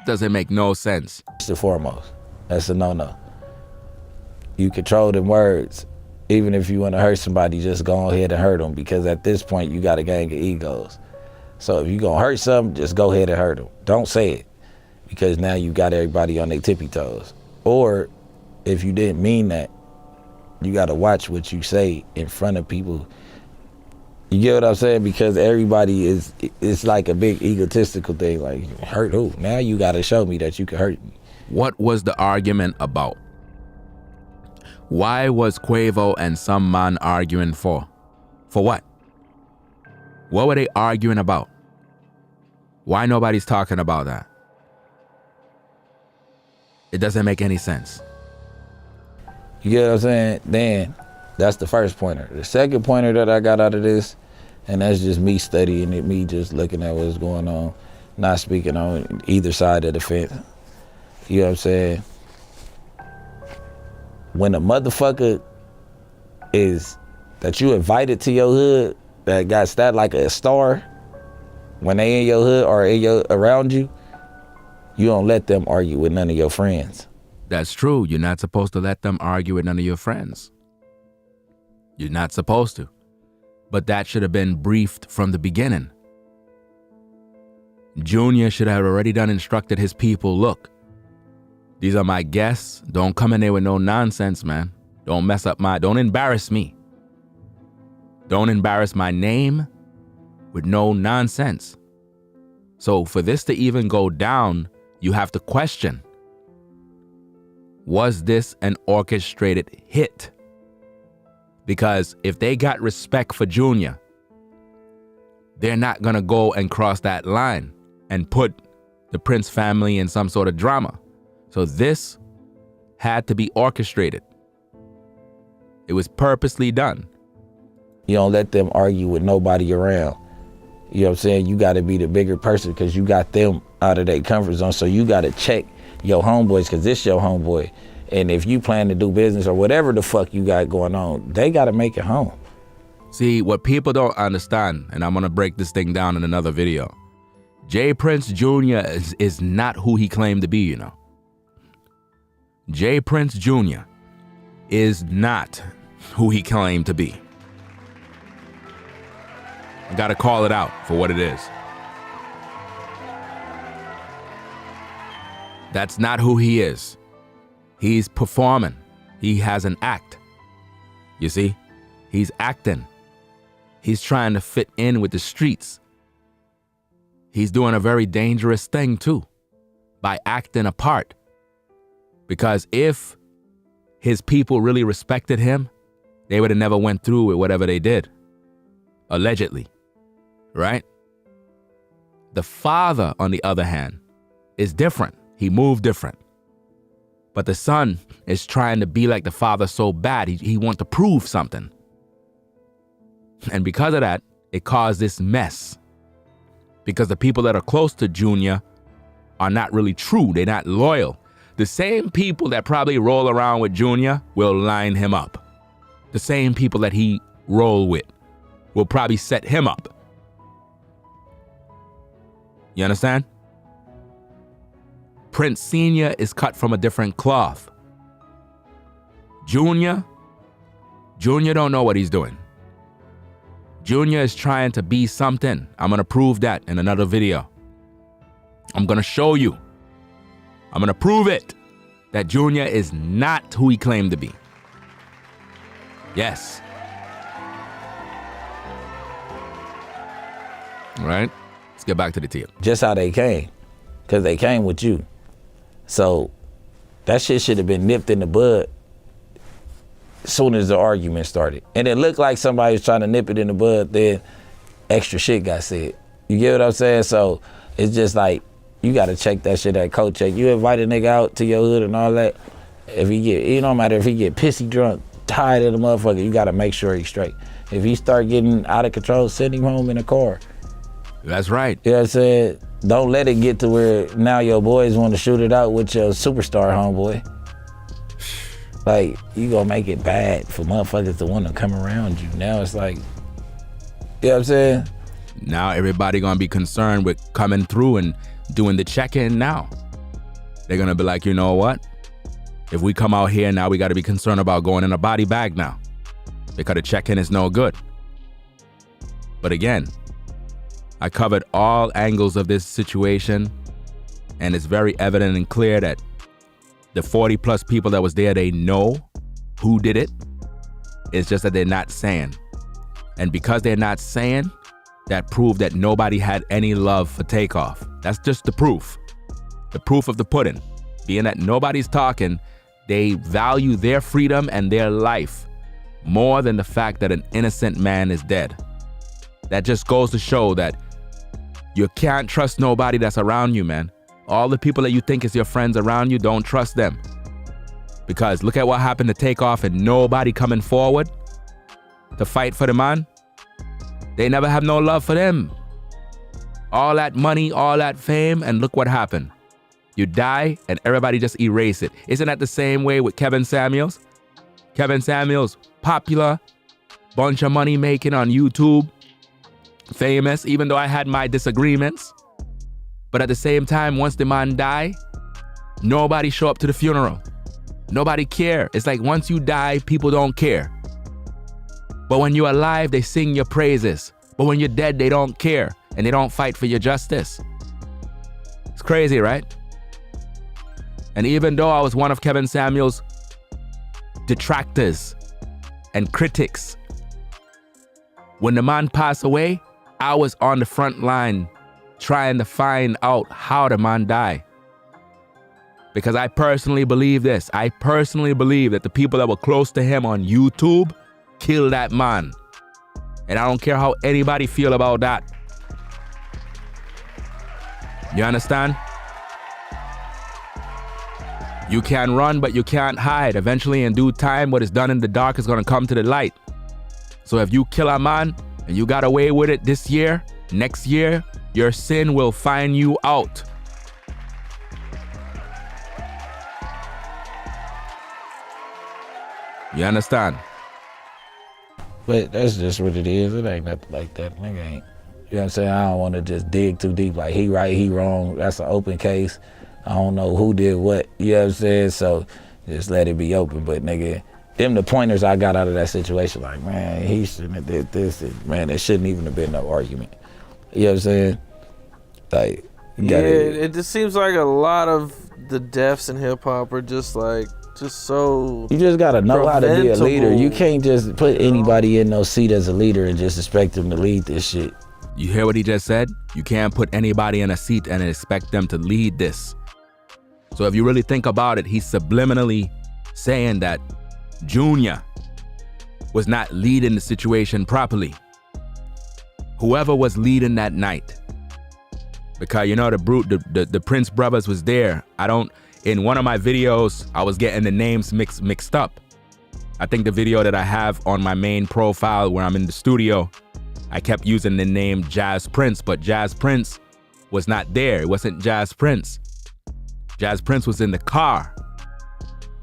Doesn't make no sense. First and foremost, that's a no-no. You control them words. Even if you want to hurt somebody, just go ahead and hurt them, because at this point, you got a gang of egos. So if you're going to hurt something, just go ahead and hurt them. Don't say it, because now you got everybody on their tippy toes. Or if you didn't mean that, you got to watch what you say in front of people. You get what I'm saying? Because everybody it's like a big egotistical thing. Like, hurt who? Now you got to show me that you can hurt me. What was the argument about? Why was Quavo and some man arguing for? For what? What were they arguing about? Why nobody's talking about that? It doesn't make any sense. You get what I'm saying? Then that's the first pointer. The second pointer that I got out of this, and that's just me studying it, me just looking at what's going on, not speaking on either side of the fence. You know what I'm saying? When a motherfucker is that you invited to your hood that got stabbed like a star, when they in your hood or around you, you don't let them argue with none of your friends. That's true. You're not supposed to let them argue with none of your friends. You're not supposed to. But that should have been briefed from the beginning. Junior should have already done instructed his people, look, these are my guests. Don't come in there with no nonsense, man. Don't mess up don't embarrass me. Don't embarrass my name with no nonsense. So for this to even go down, you have to question, was this an orchestrated hit? Because if they got respect for Junior, they're not going to go and cross that line and put the Prince family in some sort of drama. So this had to be orchestrated. It was purposely done. You don't let them argue with nobody around. You know what I'm saying? You got to be the bigger person because you got them out of their comfort zone. So you got to check your homeboys because this your homeboy. And if you plan to do business or whatever the fuck you got going on, they got to make it home. See, what people don't understand, and I'm going to break this thing down in another video, J. Prince Jr. is not who he claimed to be, you know. J. Prince Jr. is not who he claimed to be. I got to call it out for what it is. That's not who he is. He's performing. He has an act. You see? He's acting. He's trying to fit in with the streets. He's doing a very dangerous thing too, by acting a part. Because if his people really respected him, they would have never went through with whatever they did. Allegedly. Right? The father, on the other hand, is different. He moved different. But the son is trying to be like the father so bad, he wants to prove something. And because of that, it caused this mess. Because the people that are close to Junior are not really true. They're not loyal. The same people that probably roll around with Junior will line him up. The same people that he roll with will probably set him up. You understand? Prince Sr. is cut from a different cloth. Junior don't know what he's doing. Junior is trying to be something. I'm going to prove that in another video. I'm going to show you. I'm going to prove it that Junior is not who he claimed to be. Yes. All right. Let's get back to the tip. Just how they came, because they came with you. So that shit should have been nipped in the bud as soon as the argument started. And it looked like somebody was trying to nip it in the bud, then extra shit got said. You get what I'm saying? So it's just like, you got to check that shit at coach check. You invite a nigga out to your hood and all that. If he get, it don't matter if he get pissy drunk, tired of the motherfucker, you got to make sure he's straight. If he start getting out of control, send him home in a car. That's right. You know what I'm saying? Don't let it get to where now your boys want to shoot it out with your superstar homeboy. Like, you gonna make it bad for motherfuckers to want to come around you. Now it's like, you know what I'm saying? Now everybody gonna be concerned with coming through and doing the check-in now. They're gonna be like, you know what? If we come out here now, we gotta be concerned about going in a body bag now. Because the check-in is no good. But again, I covered all angles of this situation, and it's very evident and clear that the 40 plus people that was there, they know who did it. It's just that they're not saying. And because they're not saying, that proved that nobody had any love for Takeoff. That's just the proof. The proof of the pudding. Being that nobody's talking, they value their freedom and their life more than the fact that an innocent man is dead. That just goes to show that you can't trust nobody that's around you, man. All the people that you think is your friends around you, don't trust them. Because look at what happened to Takeoff and nobody coming forward to fight for the man. They never have no love for them. All that money, all that fame, and look what happened. You die and everybody just erase it. Isn't that the same way with Kevin Samuels? Kevin Samuels, popular, bunch of money making on YouTube. Famous, even though I had my disagreements. But at the same time, once the man die, nobody show up to the funeral. Nobody care. It's like once you die, people don't care. But when you're alive, they sing your praises. But when you're dead, they don't care. And they don't fight for your justice. It's crazy, right? And even though I was one of Kevin Samuels' detractors and critics, when the man passed away, I was on the front line trying to find out how the man died. Because I personally believe this. I personally believe that the people that were close to him on YouTube killed that man. And I don't care how anybody feel about that. You understand? You can run, but you can't hide. Eventually, in due time, what is done in the dark is going to come to the light. So if you kill a man and you got away with it this year, next year, your sin will find you out. You understand? But that's just what it is. It ain't nothing like that. Nigga ain't. You know what I'm saying? I don't want to just dig too deep. Like, he right, he wrong. That's an open case. I don't know who did what. You know what I'm saying? So just let it be open. But nigga, them the pointers I got out of that situation. Like, man, he shouldn't have did this. And, man, there shouldn't even have been no argument. You know what I'm saying? Like, it just seems like a lot of the deaths in hip hop are just so. You just gotta know how to be a leader. You can't just put anybody in no seat as a leader and just expect them to lead this shit. You hear what he just said? You can't put anybody in a seat and expect them to lead this. So if you really think about it, he's subliminally saying that Junior was not leading the situation properly. Whoever was leading that night. Because you know the Prince brothers was there. In one of my videos, I was getting the names mixed up. I think the video that I have on my main profile where I'm in the studio, I kept using the name Jazz Prince, but Jazz Prince was not there. It wasn't Jazz Prince. Jazz Prince was in the car.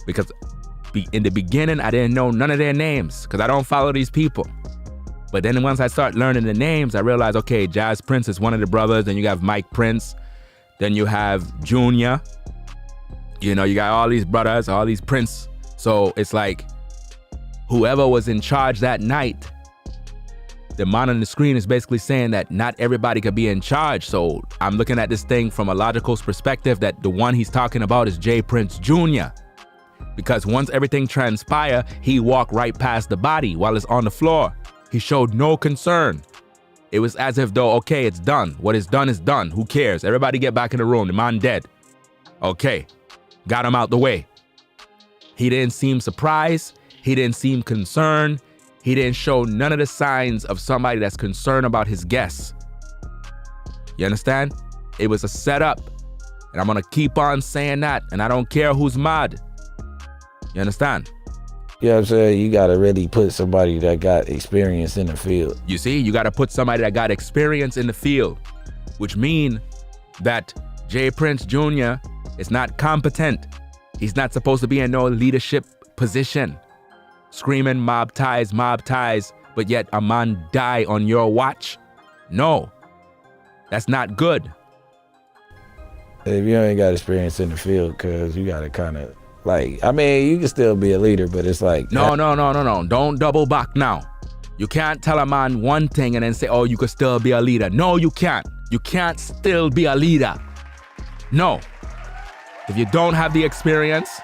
Because in the beginning, I didn't know none of their names because I don't follow these people. But then once I start learning the names, I realized, okay, Jazz Prince is one of the brothers. Then you have Mike Prince. Then you have Junior. You know, you got all these brothers, all these Prince. So it's like whoever was in charge that night, the man on the screen is basically saying that not everybody could be in charge. So I'm looking at this thing from a logical perspective that the one he's talking about is J. Prince Jr. Because once everything transpired, he walked right past the body while it's on the floor. He showed no concern. It was as if though, okay, it's done. What is done is done. Who cares? Everybody get back in the room. The man dead. Okay. Got him out the way. He didn't seem surprised. He didn't seem concerned. He didn't show none of the signs of somebody that's concerned about his guests. You understand? It was a setup. And I'm going to keep on saying that. And I don't care who's mad. You understand? You know what I'm saying? You got to really put somebody that got experience in the field. You see, you got to put somebody that got experience in the field, which mean that J. Prince Jr. is not competent. He's not supposed to be in no leadership position. Screaming mob ties, but yet a man die on your watch? No, that's not good. If you ain't got experience in the field, cause you got to kind of like, I mean, you can still be a leader, but it's like... No. Don't double back now. You can't tell a man one thing and then say, oh, you could still be a leader. No, you can't. You can't still be a leader. No. If you don't have the experience,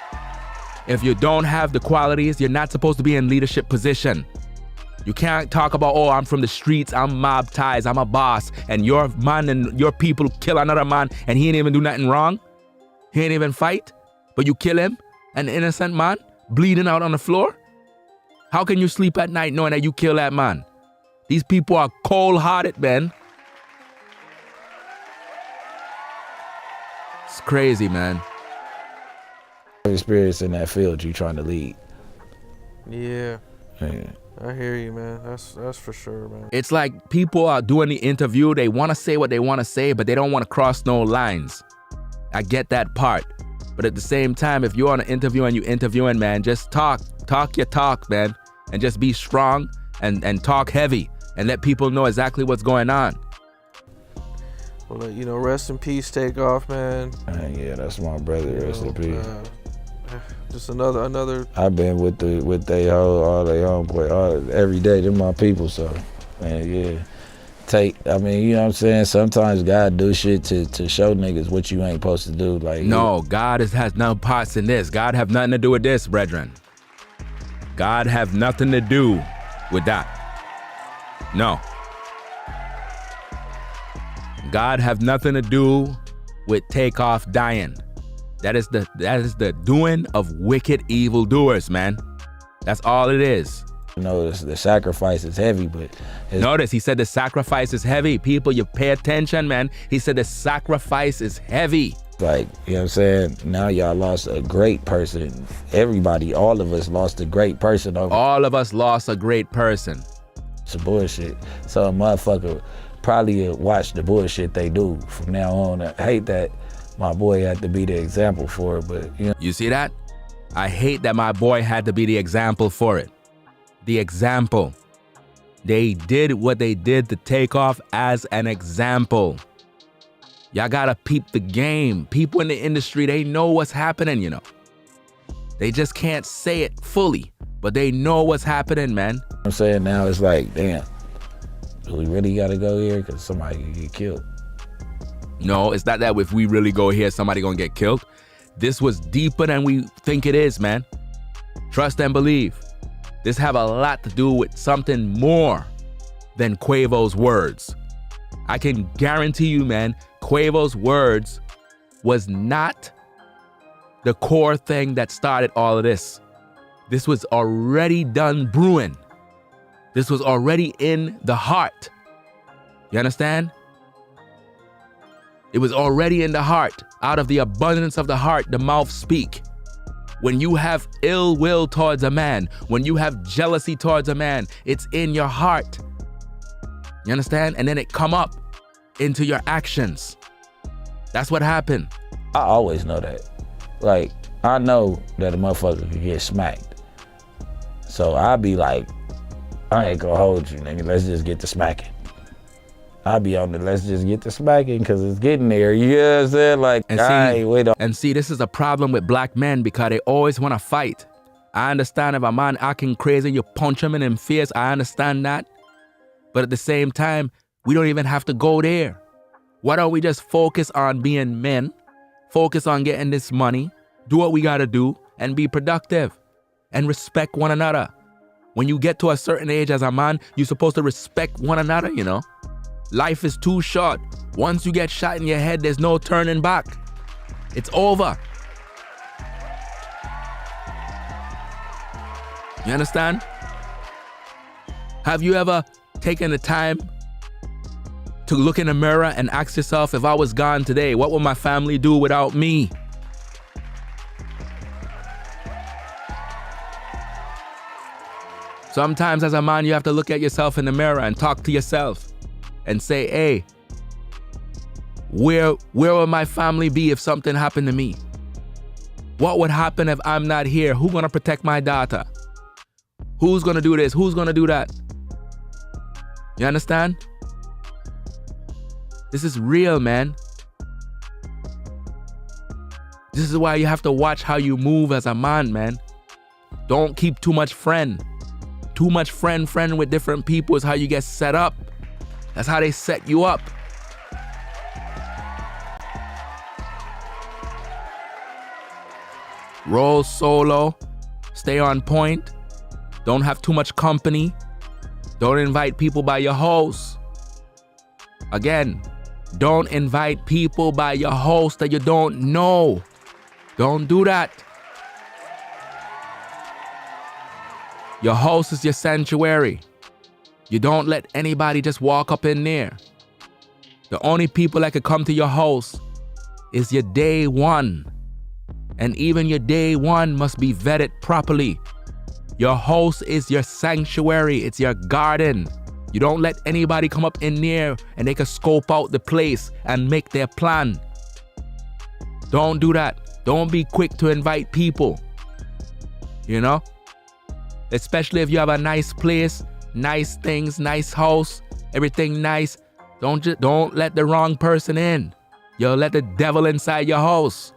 if you don't have the qualities, you're not supposed to be in leadership position. You can't talk about, oh, I'm from the streets, I'm mob ties, I'm a boss, and your man and your people kill another man and he ain't even do nothing wrong. He ain't even fight, but you kill him, an innocent man, bleeding out on the floor. How can you sleep at night knowing that you kill that man? These people are cold-hearted, man. It's crazy, man. Experience in that field you trying to lead. Yeah. I hear you, man. That's for sure, man. It's like people are doing the interview. They want to say what they want to say, but they don't want to cross no lines. I get that part. But at the same time, if you're on an interview and you're interviewing, man, just talk your talk, man. And just be strong and talk heavy and let people know exactly what's going on. Well, you know, rest in peace, Takeoff, man. Yeah, that's my brother. Rest in peace. Just another. I've been with they all they homeboy every day. They're my people, so man, yeah. I mean, you know what I'm saying? Sometimes God do shit to show niggas what you ain't supposed to do. Like, no, God has no parts in this. God have nothing to do with this, brethren. God have nothing to do with that. No. God have nothing to do with Takeoff dying. That is the doing of wicked evildoers, man. That's all it is. You know, the sacrifice is heavy, but notice he said the sacrifice is heavy. People, you pay attention, man. He said the sacrifice is heavy. Like, you know what I'm saying? Now y'all lost a great person. Everybody, all of us lost a great person over. All of us lost a great person. It's bullshit. So a motherfucker probably watch the bullshit they do from now on. I hate that my boy had to be the example for it, but you know. You see that? I hate that my boy had to be the example for it. The example. They did what they did to Takeoff as an example. Y'all gotta peep the game. People in the industry, they know what's happening, you know. They just can't say it fully, but they know what's happening, man. I'm saying now it's like, damn, do we really gotta go here? Because somebody could get killed. No, it's not that if we really go here, somebody gonna get killed. This was deeper than we think it is, man. Trust and believe. This have a lot to do with something more than Quavo's words. I can guarantee you, man, Quavo's words was not the core thing that started all of this. This was already done brewing. This was already in the heart. You understand? It was already in the heart. Out of the abundance of the heart, the mouth speak. When you have ill will towards a man, when you have jealousy towards a man, it's in your heart. You understand? And then it come up into your actions. That's what happened. I always know that. Like, I know that a motherfucker could get smacked. So I be like, I ain't gonna hold you, nigga. Let's just get to smacking. I be on the let's just get to smacking because it's getting there. You know what I'm saying? Like, and see, this is a problem with black men because they always want to fight. I understand if a man acting crazy, you punch him in the face. I understand that. But at the same time, we don't even have to go there. Why don't we just focus on being men, focus on getting this money, do what we got to do, and be productive and respect one another. When you get to a certain age as a man, you're supposed to respect one another, you know? Life is too short. Once you get shot in your head, there's no turning back. It's over. You understand? Have you ever taken the time to look in the mirror and ask yourself, if I was gone today, what would my family do without me? Sometimes as a man, you have to look at yourself in the mirror and talk to yourself and say, hey, where will my family be if something happened to me? What would happen if I'm not here? Who's gonna protect my daughter? Who's gonna do this? Who's gonna do that? You understand? This is real, man. This is why you have to watch how you move as a man, man. Don't keep too much friend. Too much friend with different people is how you get set up. That's how they set you up. Roll solo. Stay on point. Don't have too much company. Don't invite people by your host. Again, don't invite people by your host that you don't know. Don't do that. Your house is your sanctuary. You don't let anybody just walk up in there. The only people that could come to your house is your day one. And even your day one must be vetted properly. Your house is your sanctuary. It's your garden. You don't let anybody come up in there and they can scope out the place and make their plan. Don't do that. Don't be quick to invite people. You know? Especially if you have a nice place, nice things, nice house, everything nice. Don't let the wrong person in. You'll let the devil inside your house.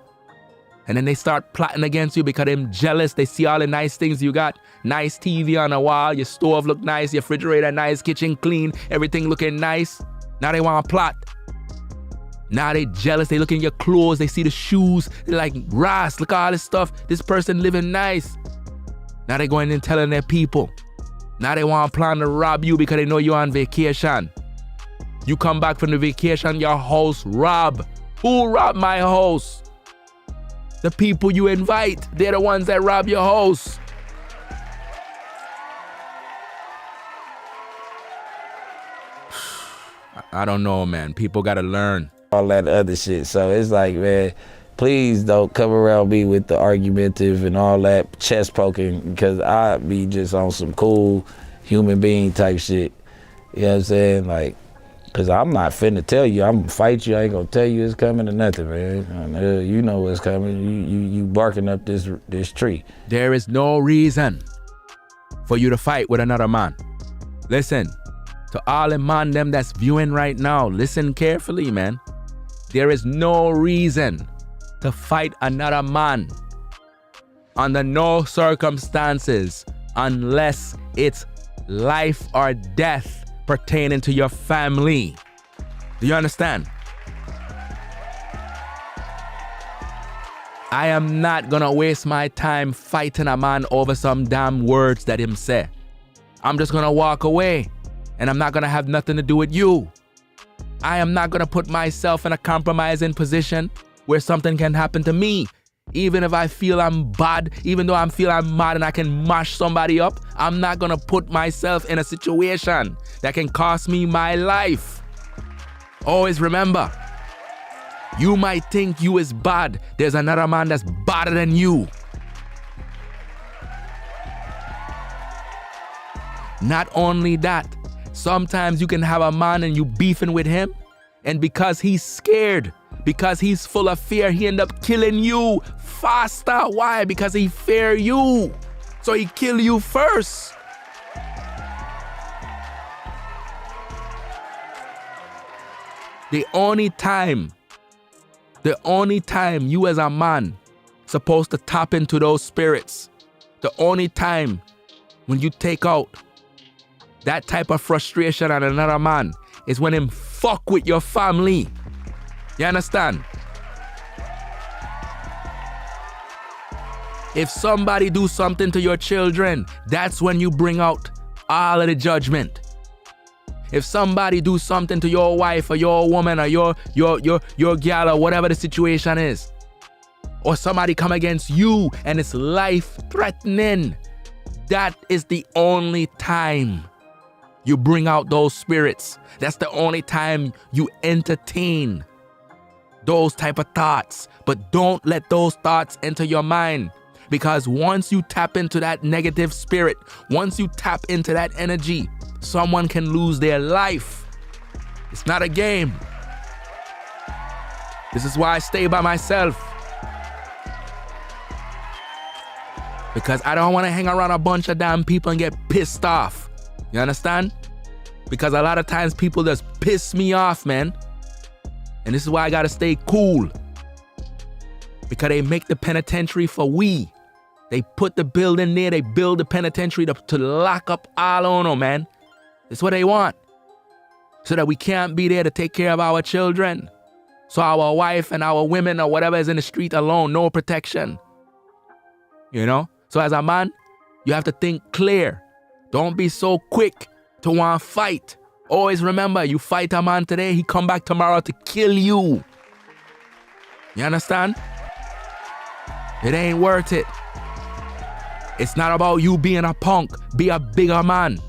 And then they start plotting against you because they're jealous. They see all the nice things you got. Nice TV on the wall, your stove look nice, your refrigerator nice, kitchen clean, everything looking nice. Now they want to plot. Now they jealous, they look in your clothes, they see the shoes. They're like, Ross, look at all this stuff. This person living nice. Now they going and telling their people. Now they want to plan to rob you because they know you're on vacation. You come back from the vacation, your house robbed. Who robbed my house? The people you invite, they're the ones that rob your house. I don't know, man. People gotta learn. All that other shit. So it's like, man, please don't come around me with the argumentative and all that chest poking, because I be just on some cool human being type shit. You know what I'm saying? Like, because I'm not finna tell you, I'm gonna fight you. I ain't gonna tell you it's coming or nothing, man. You know what's coming. You barking up this tree. There is no reason for you to fight with another man. Listen, to all the man them that's viewing right now, listen carefully, man. There is no reason to fight another man under no circumstances unless it's life or death pertaining to your family. Do you understand? I am not gonna waste my time fighting a man over some damn words that him say. I'm just gonna walk away, and I'm not gonna have nothing to do with you. I am not gonna put myself in a compromising position where something can happen to me. Even if I feel I'm bad, even though I feel I'm mad and I can mash somebody up, I'm not gonna put myself in a situation that can cost me my life. Always remember, you might think you is bad. There's another man that's badder than you. Not only that, sometimes you can have a man and you beefing with him, and because he's scared, because he's full of fear, he end up killing you faster. Why? Because he fear you. So he kill you first. The only time you as a man supposed to tap into those spirits, the only time when you take out that type of frustration on another man is when him fuck with your family. You understand? If somebody do something to your children, that's when you bring out all of the judgment. If somebody do something to your wife or your woman or your girl or whatever the situation is, or somebody come against you and it's life threatening, that is the only time you bring out those spirits. That's the only time you entertain those type of thoughts. But don't let those thoughts enter your mind, because once you tap into that negative spirit, once you tap into that energy, someone can lose their life. It's not a game. This is why I stay by myself, because I don't want to hang around a bunch of damn people and get pissed off. You understand? Because a lot of times people just piss me off, man. And this is why I gotta stay cool. Because they make the penitentiary for we. They put the building there, they build the penitentiary to lock up all on them, man. That's what they want. So that we can't be there to take care of our children. So our wife and our women or whatever is in the street alone, no protection. You know? So as a man, you have to think clear. Don't be so quick to want to fight. Always remember, you fight a man today, he come back tomorrow to kill you. You understand? It ain't worth it. It's not about you being a punk. Be a bigger man.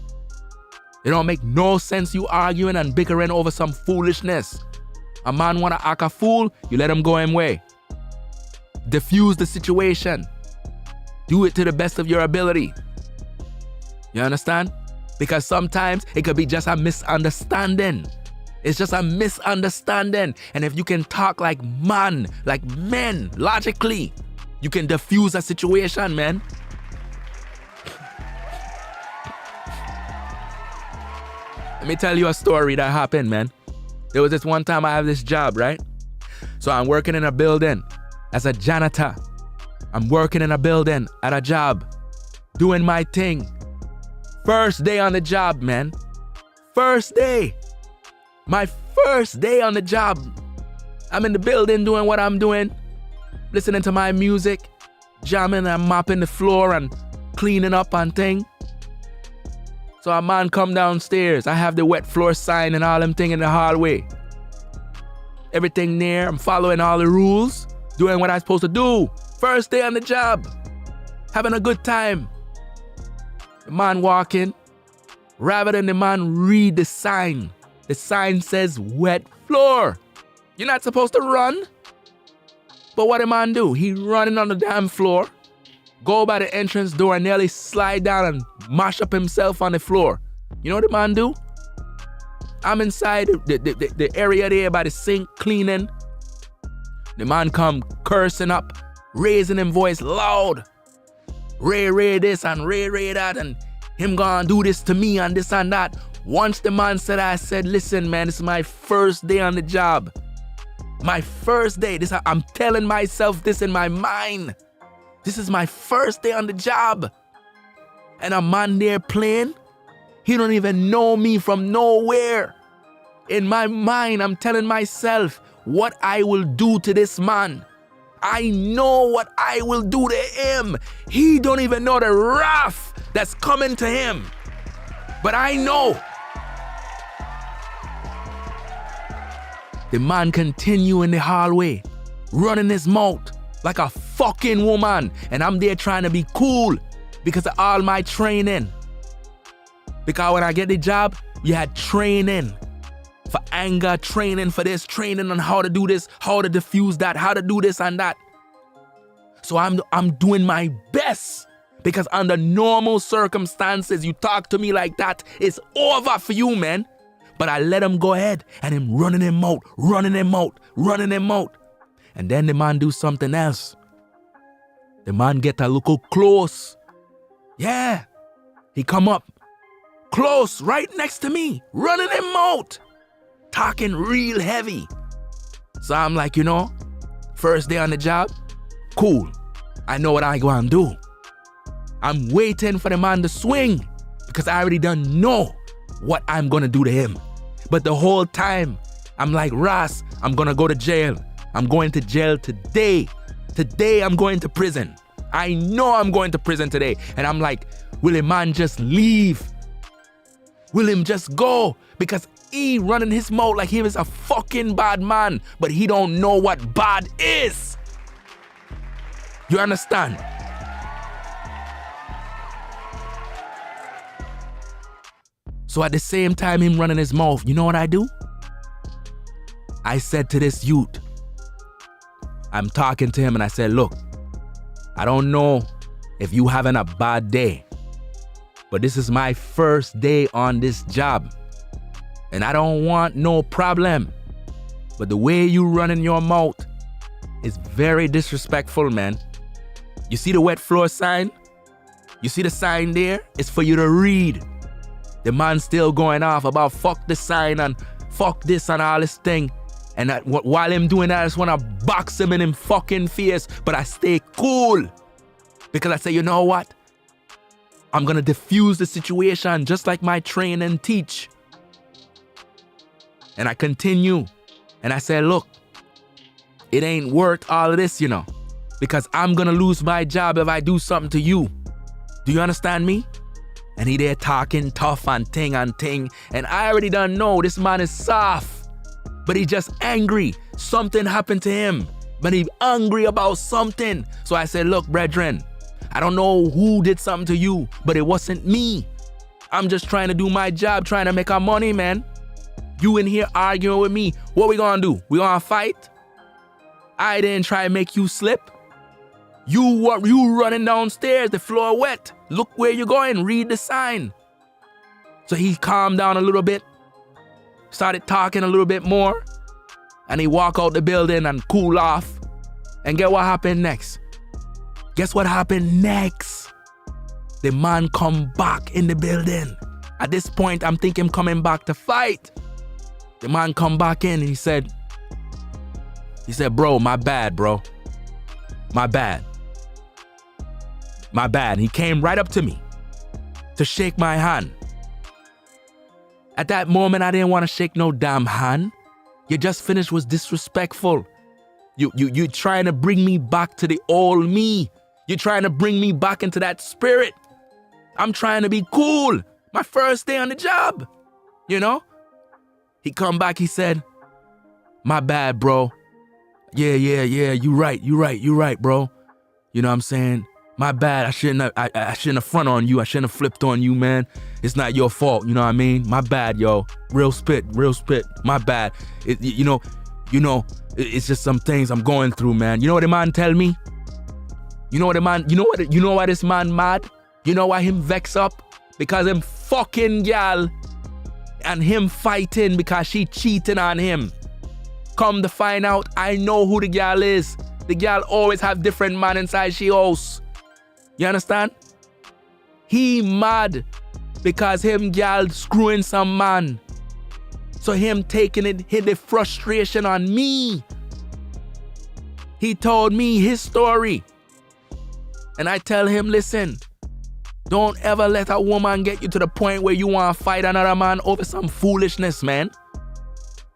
It don't make no sense you arguing and bickering over some foolishness. A man wanna act a fool, you let him go his way. Diffuse the situation. Do it to the best of your ability. You understand? Because sometimes it could be just a misunderstanding. It's just a misunderstanding. And if you can talk like men, logically, you can diffuse a situation, man. Let me tell you a story that happened, man. There was this one time I have this job, right? So I'm working in a building as a janitor. I'm working in a building at a job, doing my thing. First day on the job, man. First day. My first day on the job. I'm in the building doing what I'm doing, listening to my music, jamming and mopping the floor and cleaning up and thing. So a man come downstairs. I have the wet floor sign and all them thing in the hallway. Everything there. I'm following all the rules. Doing what I'm supposed to do. First day on the job. Having a good time. The man walking. Rather than the man read the sign. The sign says wet floor. You're not supposed to run. But what the man do? He running on the damn floor. Go by the entrance door and nearly slide down and mash up himself on the floor. You know what the man do? I'm inside the area there by the sink cleaning. The man come cursing up, raising him voice loud. Ray this and Ray that, and him gonna do this to me and this and that. Once the man said, I said, listen man, this is my first day on the job. My first day. I'm telling myself this in my mind. This is my first day on the job. And a man there playing, he don't even know me from nowhere. In my mind, I'm telling myself what I will do to this man. I know what I will do to him. He don't even know the wrath that's coming to him. But I know. The man continue in the hallway, running his mouth like a fucking woman. And I'm there trying to be cool because of all my training. Because when I get the job, you had training for anger, training for this, training on how to do this, how to diffuse that, how to do this and that. So I'm doing my best because under normal circumstances, you talk to me like that, it's over for you, man. But I let him go ahead and him running him out. And then the man do something else. The man get a little close. Yeah. He come up close right next to me, running him out. Talking real heavy. So I'm like, first day on the job, cool. I know what I going to do. I'm waiting for the man to swing because I already done know what I'm going to do to him. But the whole time, I'm like, Ross, I'm going to go to jail. I'm going to jail today. Today, I'm going to prison. I know I'm going to prison today. And I'm like, will the man just leave? Will him just go? Because he running his mouth like he was a fucking bad man. But he don't know what bad is. You understand? So at the same time him running his mouth, you know what I do? I said to this youth, I'm talking to him and I said, look, I don't know if you having a bad day, but this is my first day on this job and I don't want no problem. But the way you running your mouth is very disrespectful, man. You see the wet floor sign? You see the sign there? It's for you to read. The man still going off about fuck the sign and fuck this and all this thing. And while him doing that, I just want to box him in him fucking face. But I stay cool. Because I say, you know what? I'm going to diffuse the situation just like my training teach. And I continue. And I say, look, it ain't worth all of this, because I'm going to lose my job if I do something to you. Do you understand me? And he there talking tough and ting. And I already done know this man is soft. But he just angry. Something happened to him. But he angry about something. So I said, look, brethren, I don't know who did something to you, but it wasn't me. I'm just trying to do my job, trying to make our money, man. You in here arguing with me. What we gonna do? We gonna fight? I didn't try to make you slip. You running downstairs, the floor wet. Look where you're going, read the sign. So he calmed down a little bit, started talking a little bit more, and he walked out the building and cool off. And get what happened next? Guess what happened next? The man come back in the building. At this point, I'm thinking coming back to fight. The man come back in and he said, bro, my bad, bro. My bad. He came right up to me to shake my hand. At that moment, I didn't want to shake no damn hand. You just finished was disrespectful. You trying to bring me back to the old me. You're trying to bring me back into that spirit. I'm trying to be cool. My first day on the job. You know? He come back, he said, my bad, bro. Yeah, you right, bro. You know what I'm saying? My bad, I shouldn't have front on you. I shouldn't have flipped on you, man. It's not your fault, you know what I mean? My bad, yo. Real spit. My bad. You know, it's just some things I'm going through, man. You know what the man tell me? You know why this man mad? You know why him vex up? Because him fucking gal and him fighting because she cheating on him. Come to find out, I know who the gal is. The gal always have different man inside she house. You understand? He mad because him gal screwing some man. So him taking it, hit the frustration on me. He told me his story. And I tell him, listen, don't ever let a woman get you to the point where you want to fight another man over some foolishness, man.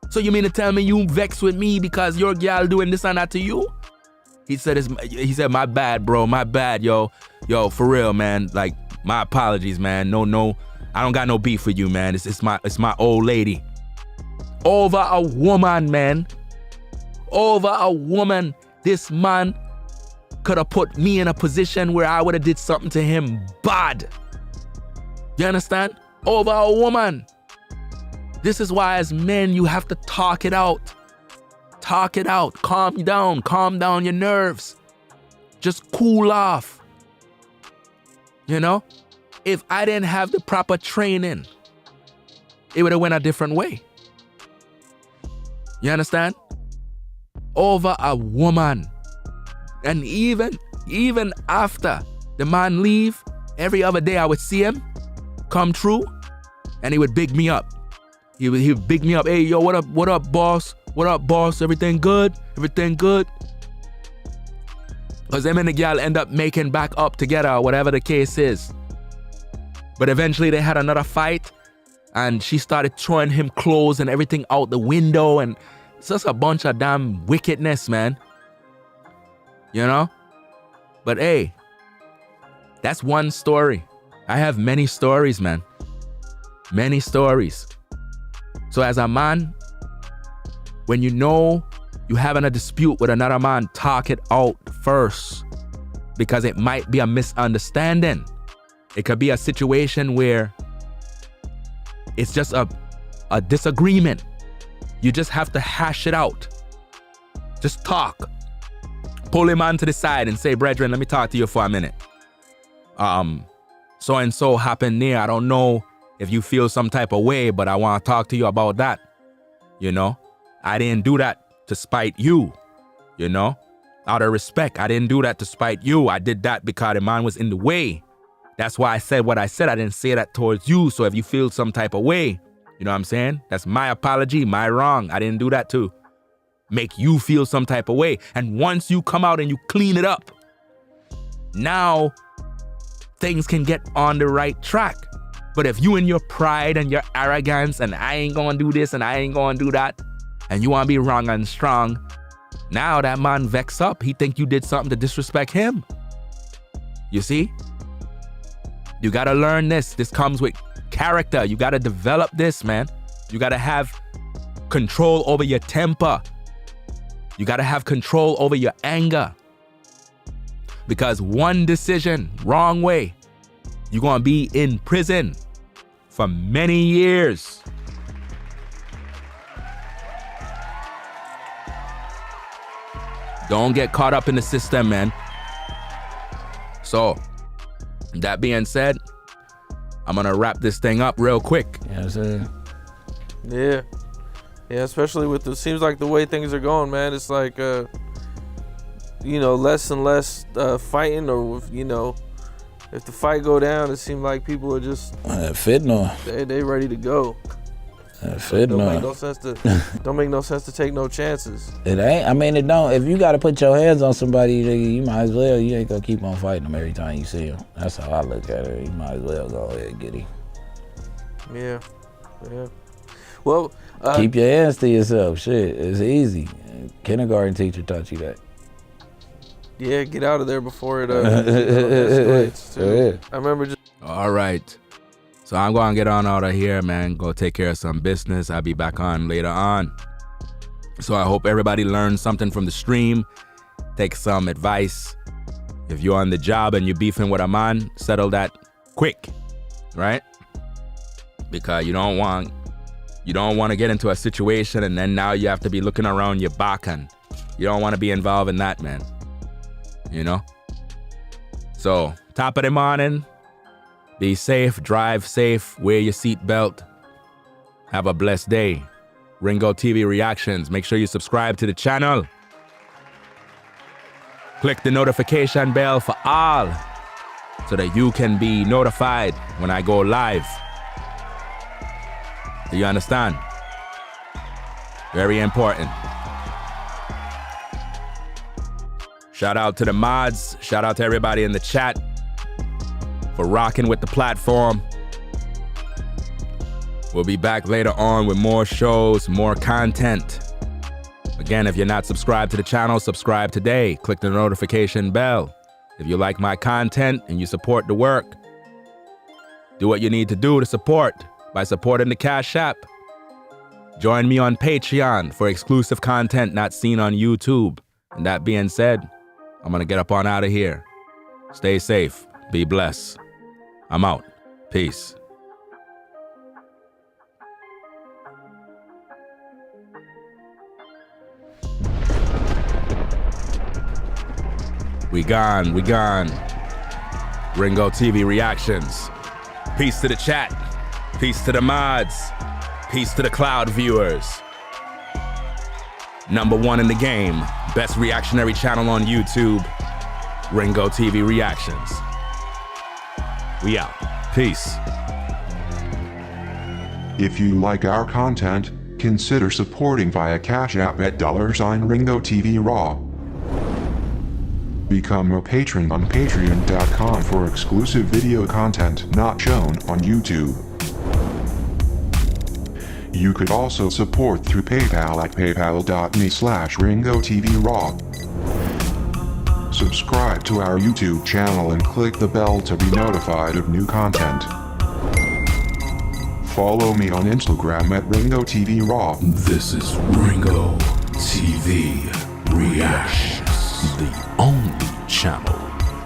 So you mean to tell me you vex with me because your gal doing this and that to you? He said, my bad, bro. My bad, yo. Yo, for real, man. Like, my apologies, man. No. I don't got no beef with you, man. It's my old lady. Over a woman, man. Over a woman. This man could have put me in a position where I would have did something to him bad. You understand? Over a woman. This is why as men, you have to talk it out. Talk it out. Calm down your nerves. Just cool off. You know? If I didn't have the proper training, it would have went a different way. You understand? Over a woman. And even after the man leave, every other day I would see him come through and he would big me up. He would big me up. Hey, yo, what up, boss? What up, boss? Everything good? Everything good? Because them and the gal end up making back up together, or whatever the case is. But eventually they had another fight and she started throwing him clothes and everything out the window, and it's just a bunch of damn wickedness, man. You know? But hey, that's one story. I have many stories, man. Many stories. So as a man, when you know you're having a dispute with another man, talk it out first. Because it might be a misunderstanding. It could be a situation where it's just a disagreement. You just have to hash it out. Just talk. Pull him on to the side and say, brethren, let me talk to you for a minute. So and so happened there. I don't know if you feel some type of way, but I want to talk to you about that. You know, I didn't do that to spite you. You know, out of respect, I didn't do that to spite you. I did that because the man was in the way. That's why I said what I said. I didn't say that towards you. So if you feel some type of way, you know what I'm saying? That's my apology, my wrong. I didn't do that to make you feel some type of way. And once you come out and you clean it up, now things can get on the right track. But if you in your pride and your arrogance and I ain't gonna do this and I ain't gonna do that, and you wanna be wrong and strong, now that man vex up. He think you did something to disrespect him. You see? You gotta learn this. This comes with character. You gotta develop this, man. You gotta have control over your temper. You gotta have control over your anger. Because one decision, wrong way, you're gonna be in prison for many years. Don't get caught up in the system, man. So, that being said, I'm gonna wrap this thing up real quick. Yes, sir. Yeah. Yeah, especially with the, seems like the way things are going, man. It's like, you know, less and less fighting, or, you know, if the fight go down, it seems like people are just they ready to go. Don't make no sense to take no chances. It ain't. I mean, it don't. If you got to put your hands on somebody, you might as well. You ain't gonna keep on fighting them every time you see them. That's how I look at it. You might as well go ahead and get him. Yeah. Well, keep your hands to yourself. Shit, it's easy. Kindergarten teacher taught you that. Yeah, get out of there before it escalates. Yeah. I remember just. All right. So I'm going to get on out of here, man. Go take care of some business. I'll be back on later on. So I hope everybody learned something from the stream. Take some advice. If you're on the job and you're beefing with a man, settle that quick, right? Because you don't want to get into a situation and then now you have to be looking around your back, and you don't want to be involved in that, man. You know? So, top of the morning, be safe, drive safe, wear your seatbelt. Have a blessed day. Ringo TV Reactions. Make sure you subscribe to the channel. Click the notification bell for all so that you can be notified when I go live. Do you understand? Very important. Shout out to the mods. Shout out to everybody in the chat for rocking with the platform. We'll be back later on with more shows, more content. Again, if you're not subscribed to the channel, subscribe today. Click the notification bell. If you like my content and you support the work, do what you need to do to support by supporting the Cash App. Join me on Patreon for exclusive content not seen on YouTube. And that being said, I'm going to get up on out of here. Stay safe. Be blessed. I'm out. Peace. We gone. Ringo TV Reactions. Peace to the chat. Peace to the mods. Peace to the cloud viewers. #1 in the game. Best reactionary channel on YouTube. Ringo TV Reactions. We out. Peace. If you like our content, consider supporting via Cash App at $Ringo TV Raw. Become a patron on patreon.com for exclusive video content not shown on YouTube. You could also support through PayPal at paypal.me/RingoTVRaw. Subscribe to our YouTube channel and click the bell to be notified of new content. Follow me on Instagram at RingoTVRaw. This is Ringo TV Reactions, the only channel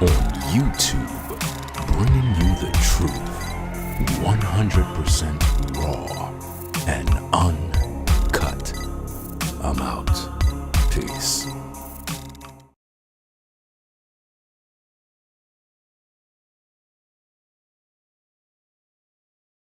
on YouTube bringing you the truth 100% raw and uncut. I'm out. Peace.